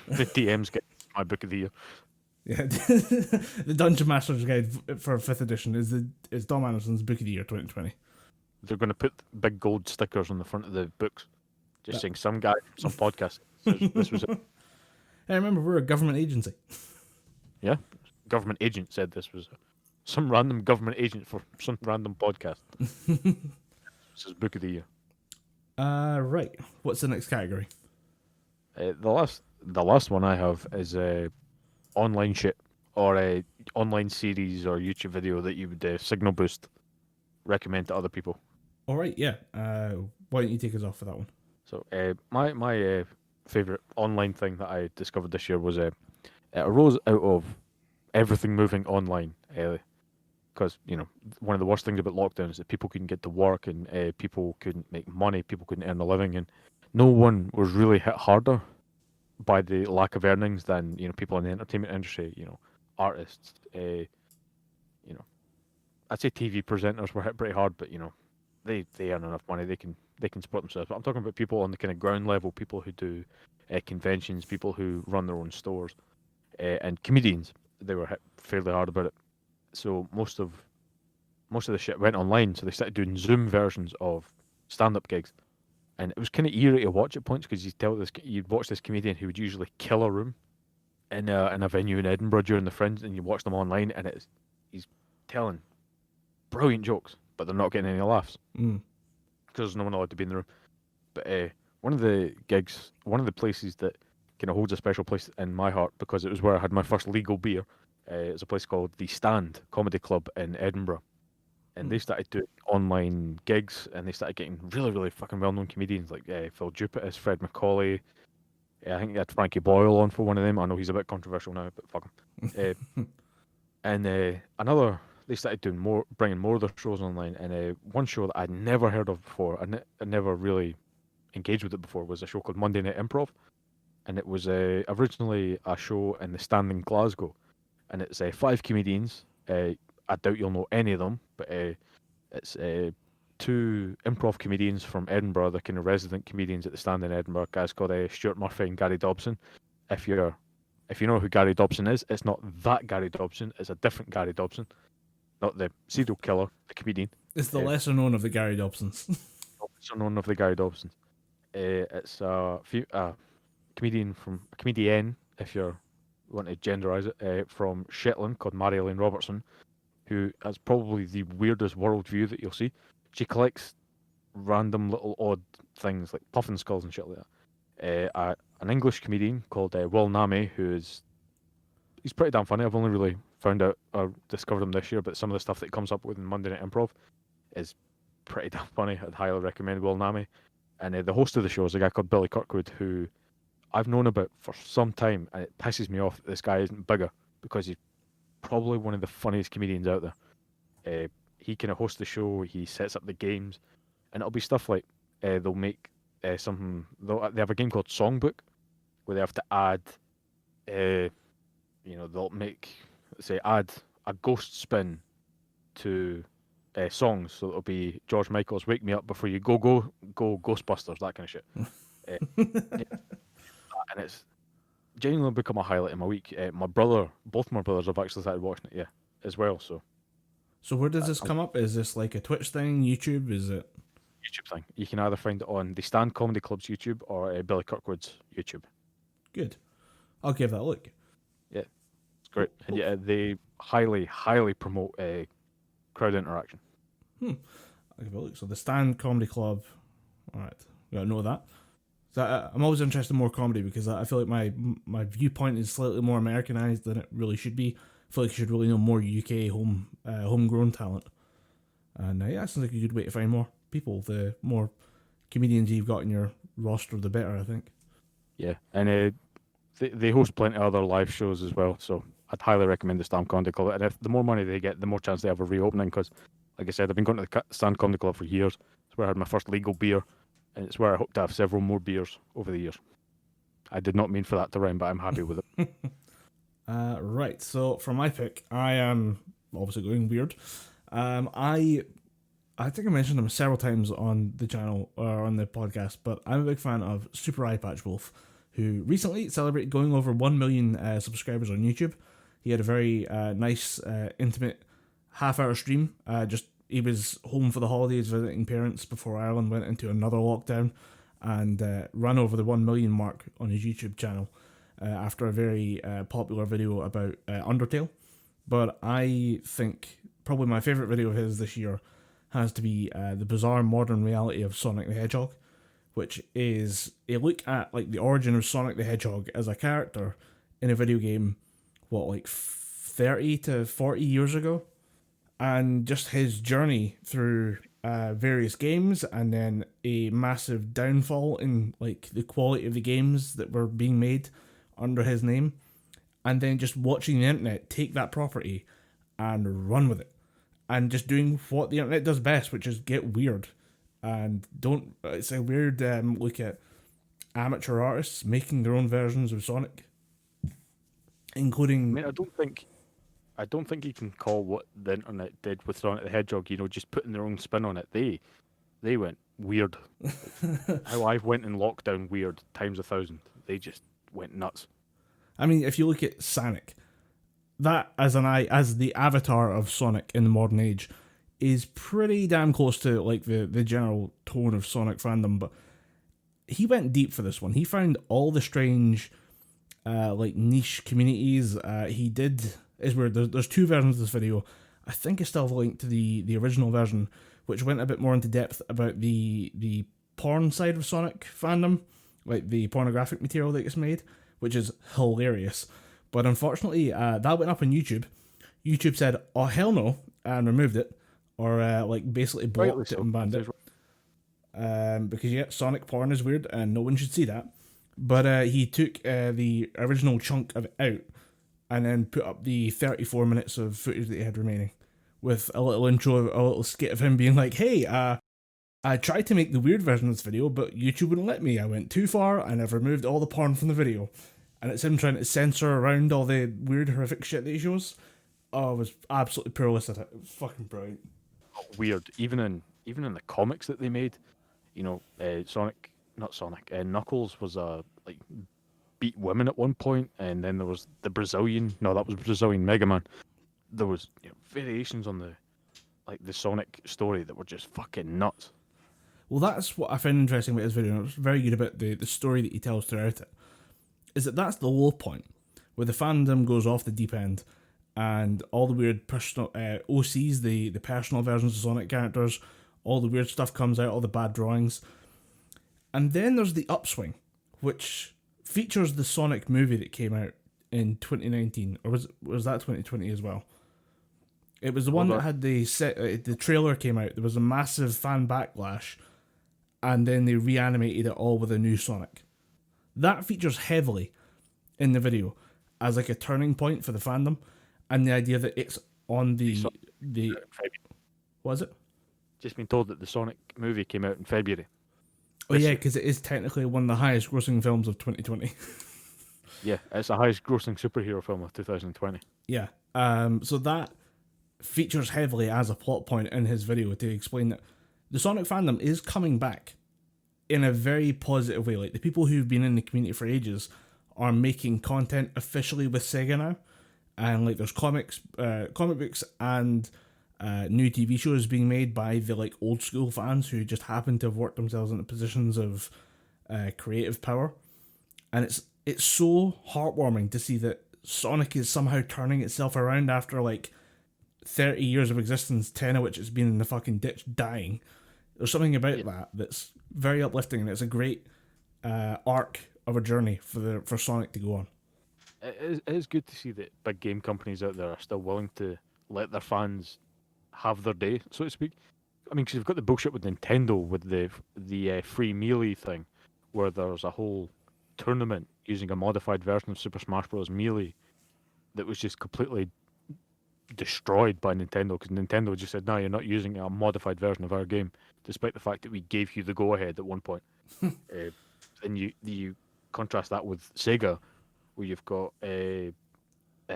the DMs get my book of the year. Yeah, the Dungeon Master's Guide for 5th edition is Dom Anderson's book of the year 2020. They're going to put big gold stickers on the front of the books, just saying some guy from some podcast. This was it. Hey, remember, we're a government agency. Yeah, government agent said this was some random government agent for some random podcast. This is book of the year. Right. What's the next category? The last one I have is online shit or a online series or YouTube video that you would signal boost recommend to other people. All right, yeah. Why don't you take us off for that one? So my favorite online thing that I discovered this year was it arose out of everything moving online. Because one of the worst things about lockdown is that people couldn't get to work and people couldn't make money, people couldn't earn a living, and no one was really hit harder by the lack of earnings than people in the entertainment industry. Artists. I'd say TV presenters were hit pretty hard, but they earn enough money, they can support themselves. But I'm talking about people on the kind of ground level, people who do conventions, people who run their own stores, and comedians. They were hit fairly hard about it. So most of the shit went online. So they started doing Zoom versions of stand-up gigs, and it was kind of eerie to watch at points because you'd watch this comedian who would usually kill a room in a venue in Edinburgh during the Fringe, and you watch them online, and he's telling brilliant jokes, but they're not getting any laughs because there's no one allowed to be in the room. But one of the places that kind of holds a special place in my heart because it was where I had my first legal beer. It's a place called The Stand Comedy Club in Edinburgh, and they started doing online gigs, and they started getting really, really fucking well-known comedians like Phil Dupitis, Fred Macaulay. I think they had Frankie Boyle on for one of them. I know he's a bit controversial now, but fuck him. And they started doing bringing more of their shows online. And one show that I'd never heard of before, I never really engaged with it before, was a show called Monday Night Improv, and it was originally a show in the Stand in Glasgow. And it's 5 comedians. I doubt you'll know any of them, but it's 2 improv comedians from Edinburgh, the kind of resident comedians at the Stand in Edinburgh, guys called Stuart Murphy and Gary Dobson. If you know who Gary Dobson is, it's not that Gary Dobson, it's a different Gary Dobson, not the serial killer, the comedian. It's the lesser known of the Gary Dobsons. Lesser known of the Gary Dobsons. It's a comedian, if you're want to genderize it, from Shetland called Mary-Elaine Robertson, who has probably the weirdest worldview that you'll see. She collects random little odd things like puffin skulls and shit like that. An English comedian called Will Nami, he's pretty damn funny. I've only really found out or discovered him this year, but some of the stuff that he comes up with in Monday Night Improv is pretty damn funny. I'd highly recommend Will Nami. And the host of the show is a guy called Billy Kirkwood, who I've known about for some time, and it pisses me off that this guy isn't bigger because he's probably one of the funniest comedians out there. He kind of hosts the show, he sets up the games, and it'll be stuff like they'll make something. They have a game called Songbook, where they have to add, they'll add a ghost spin to songs. So it'll be George Michael's "Wake Me Up Before You Go Go Go Ghostbusters," that kind of shit. Yeah, and it's genuinely become a highlight in my week. Both my brothers have actually started watching it, as well. So where does this come up? Is this like a Twitch thing, YouTube? Is it YouTube thing. You can either find it on the Stand Comedy Club's YouTube or Billy Kirkwood's YouTube. good? I'll give that a look. Yeah, it's great. And yeah, they highly promote crowd interaction. I'll give it a look. So the Stand Comedy Club. All right, gotta know that. So I'm always interested in more comedy because I feel like my viewpoint is slightly more Americanized than it really should be. I feel like you should really know more UK homegrown talent. And yeah, that sounds like a good way to find more people. The more comedians you've got in your roster, the better, I think. Yeah, and they host plenty of other live shows as well. So I'd highly recommend the Stand Comedy Club. And if the more money they get, the more chance they have of reopening. Because, like I said, I've been going to the Stand Comedy Club for years. It's where I had my first legal beer, and it's where I hope to have several more beers over the years. I did not mean for that to rhyme, but I'm happy with it. Right, so for my pick, I am obviously going weird. I think I mentioned him several times on the channel or on the podcast, but I'm a big fan of Super Eye Patch Wolf, who recently celebrated going over 1 million subscribers on YouTube. He had a very nice, intimate half-hour stream. He was home for the holidays visiting parents before Ireland went into another lockdown, and ran over the 1 million mark on his YouTube channel after a very popular video about Undertale. But I think probably my favourite video of his this year has to be the bizarre modern reality of Sonic the Hedgehog, which is a look at like the origin of Sonic the Hedgehog as a character in a video game, 30 to 40 years ago, and just his journey through various games, and then a massive downfall in like the quality of the games that were being made under his name, and then just watching the internet take that property and run with it, and just doing what the internet does best, which is get weird. And it's a weird look at amateur artists making their own versions of Sonic, including. I mean, I don't think you can call what the internet did with Sonic the Hedgehog, just putting their own spin on it. They went weird. How I went in lockdown weird times 1,000. They just went nuts. I mean, if you look at Sonic, that as the avatar of Sonic in the modern age is pretty damn close to like the general tone of Sonic fandom, but he went deep for this one. He found all the strange niche communities. It's weird. There's two versions of this video. I think I still have a link to the original version, which went a bit more into depth about the porn side of Sonic fandom, like the pornographic material that gets made, which is hilarious. But unfortunately, that went up on YouTube. YouTube said, "Oh hell no," and removed it, or basically blocked it and banned it. Because Sonic porn is weird and no one should see that. But he took the original chunk of it out and then put up the 34 minutes of footage that he had remaining, with a little intro, a little skit of him being like, "Hey, I tried to make the weird version of this video, but YouTube wouldn't let me. I went too far and I've removed all the porn from the video." And it's him trying to censor around all the weird, horrific shit that he shows. Oh, it was absolutely perilous at it. It was fucking brilliant. Weird. Even in the comics that they made, Knuckles was beat women at one point, and then there was the Brazilian. No, that was Brazilian Mega Man. There was variations on the Sonic story that were just fucking nuts. Well, that's what I found interesting about this video, and it's very good about the story that he tells throughout it, is that's the low point, where the fandom goes off the deep end, and all the weird personal OCs, the personal versions of Sonic characters, all the weird stuff comes out, all the bad drawings. And then there's the upswing, which features the Sonic movie that came out in 2019, or was that 2020 as well? It was the one that had the trailer came out. There was a massive fan backlash, and then they reanimated it all with a new Sonic. That features heavily in the video as like a turning point for the fandom, and the idea that it's on the what is it? Just been told that the Sonic movie came out in February. Oh yeah, because it is technically one of the highest grossing films of 2020. Yeah, it's the highest grossing superhero film of 2020. Yeah. So that features heavily as a plot point in his video to explain that the Sonic fandom is coming back in a very positive way. Like, the people who've been in the community for ages are making content officially with Sega now. And like, there's comic books and new TV shows being made by the like old school fans who just happen to have worked themselves into positions of creative power. And it's so heartwarming to see that Sonic is somehow turning itself around after like 30 years of existence, 10 of which it's been in the fucking ditch dying. There's something about that that's very uplifting, and it's a great arc of a journey for Sonic to go on. It is good to see that big game companies out there are still willing to let their fans have their day, so to speak. I mean, because you've got the bullshit with Nintendo with the free Melee thing, where there's a whole tournament using a modified version of Super Smash Bros. Melee that was just completely destroyed by Nintendo, because Nintendo just said, no, you're not using a modified version of our game, despite the fact that we gave you the go-ahead at one point. And you contrast that with Sega, where you've got I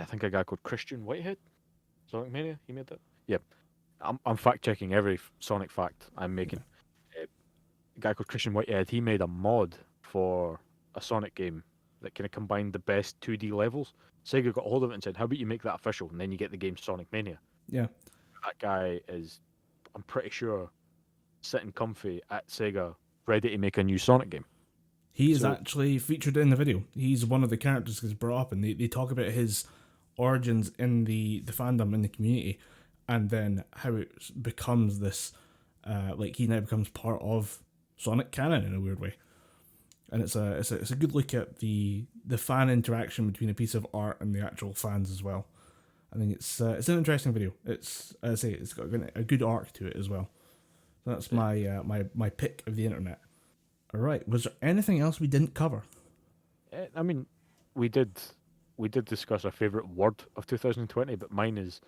think a guy called Christian Whitehead, Sonic Mania, he made that? Yeah. I'm fact-checking every Sonic fact I'm making. A guy called Christian Whitehead, he made a mod for a Sonic game that kind of combined the best 2D levels. Sega got a hold of it and said, how about you make that official, and then you get the game Sonic Mania. Yeah. That guy is, I'm pretty sure, sitting comfy at Sega, ready to make a new Sonic game. He is actually featured in the video. He's one of the characters that's brought up, and they talk about his origins in the fandom, in the community, and then how it becomes this, like, he now becomes part of Sonic canon in a weird way. And it's a good look at the fan interaction between a piece of art and the actual fans as well. I think it's an interesting video. It's, as I say, it's got a good arc to it as well. So that's my pick of the internet. All right. Was there anything else we didn't cover? I mean, we did discuss our favorite word of 2020, but mine is,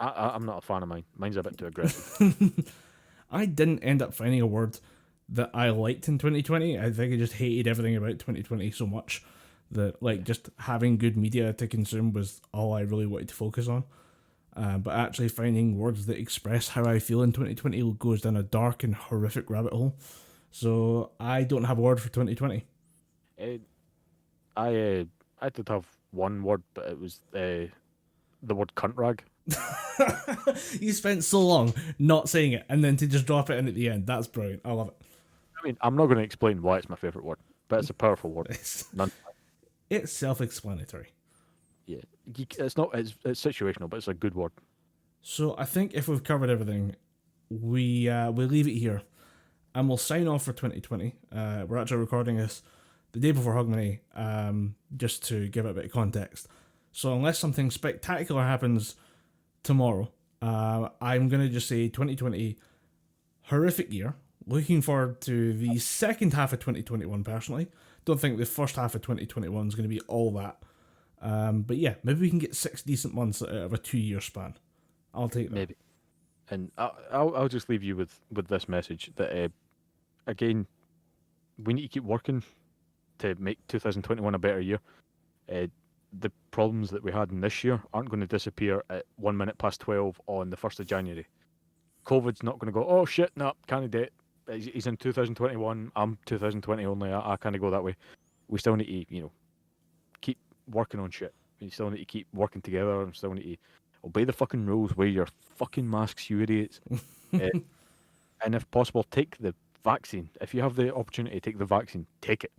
I'm not a fan of mine. Mine's a bit too aggressive. I didn't end up finding a word that I liked in 2020. I think I just hated everything about 2020 so much that, like, just having good media to consume was all I really wanted to focus on. But actually finding words that express how I feel in 2020 goes down a dark and horrific rabbit hole. So I don't have a word for 2020. I did have one word, but it was the word cunt rag. You spent so long not saying it, and then to just drop it in at the end. That's brilliant. I love it. I mean, I'm not going to explain why it's my favourite word, but it's a powerful word. It's self-explanatory. Yeah, it's not. It's situational, but it's a good word. So I think if we've covered everything, we'll leave it here, and we'll sign off for 2020. We're actually recording this the day before Hogmanay, just to give it a bit of context. So unless something spectacular happens tomorrow, I'm going to just say 2020, horrific year. Looking forward to the second half of 2021, personally. Don't think the first half of 2021 is going to be all that. But yeah, maybe we can get 6 decent months out of a 2-year span. I'll take that. Maybe. And I'll just leave you with this message that, again, we need to keep working to make 2021 a better year. The problems that we had in this year aren't going to disappear at 1 minute past 12 on the 1st of January. COVID's not going to go, oh shit, no, can't do it. He's in 2021, I'm 2020 only, I can't go that way. We still need to, keep working on shit. We still need to keep working together, and still need to obey the fucking rules, wear your fucking masks, you idiots. And if possible, take the vaccine. If you have the opportunity to take the vaccine, take it.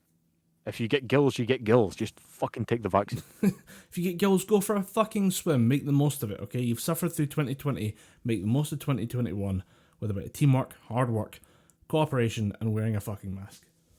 If you get gills, you get gills. Just fucking take the vaccine. If you get gills, go for a fucking swim. Make the most of it, okay? You've suffered through 2020. Make the most of 2021 with a bit of teamwork, hard work, cooperation, and wearing a fucking mask.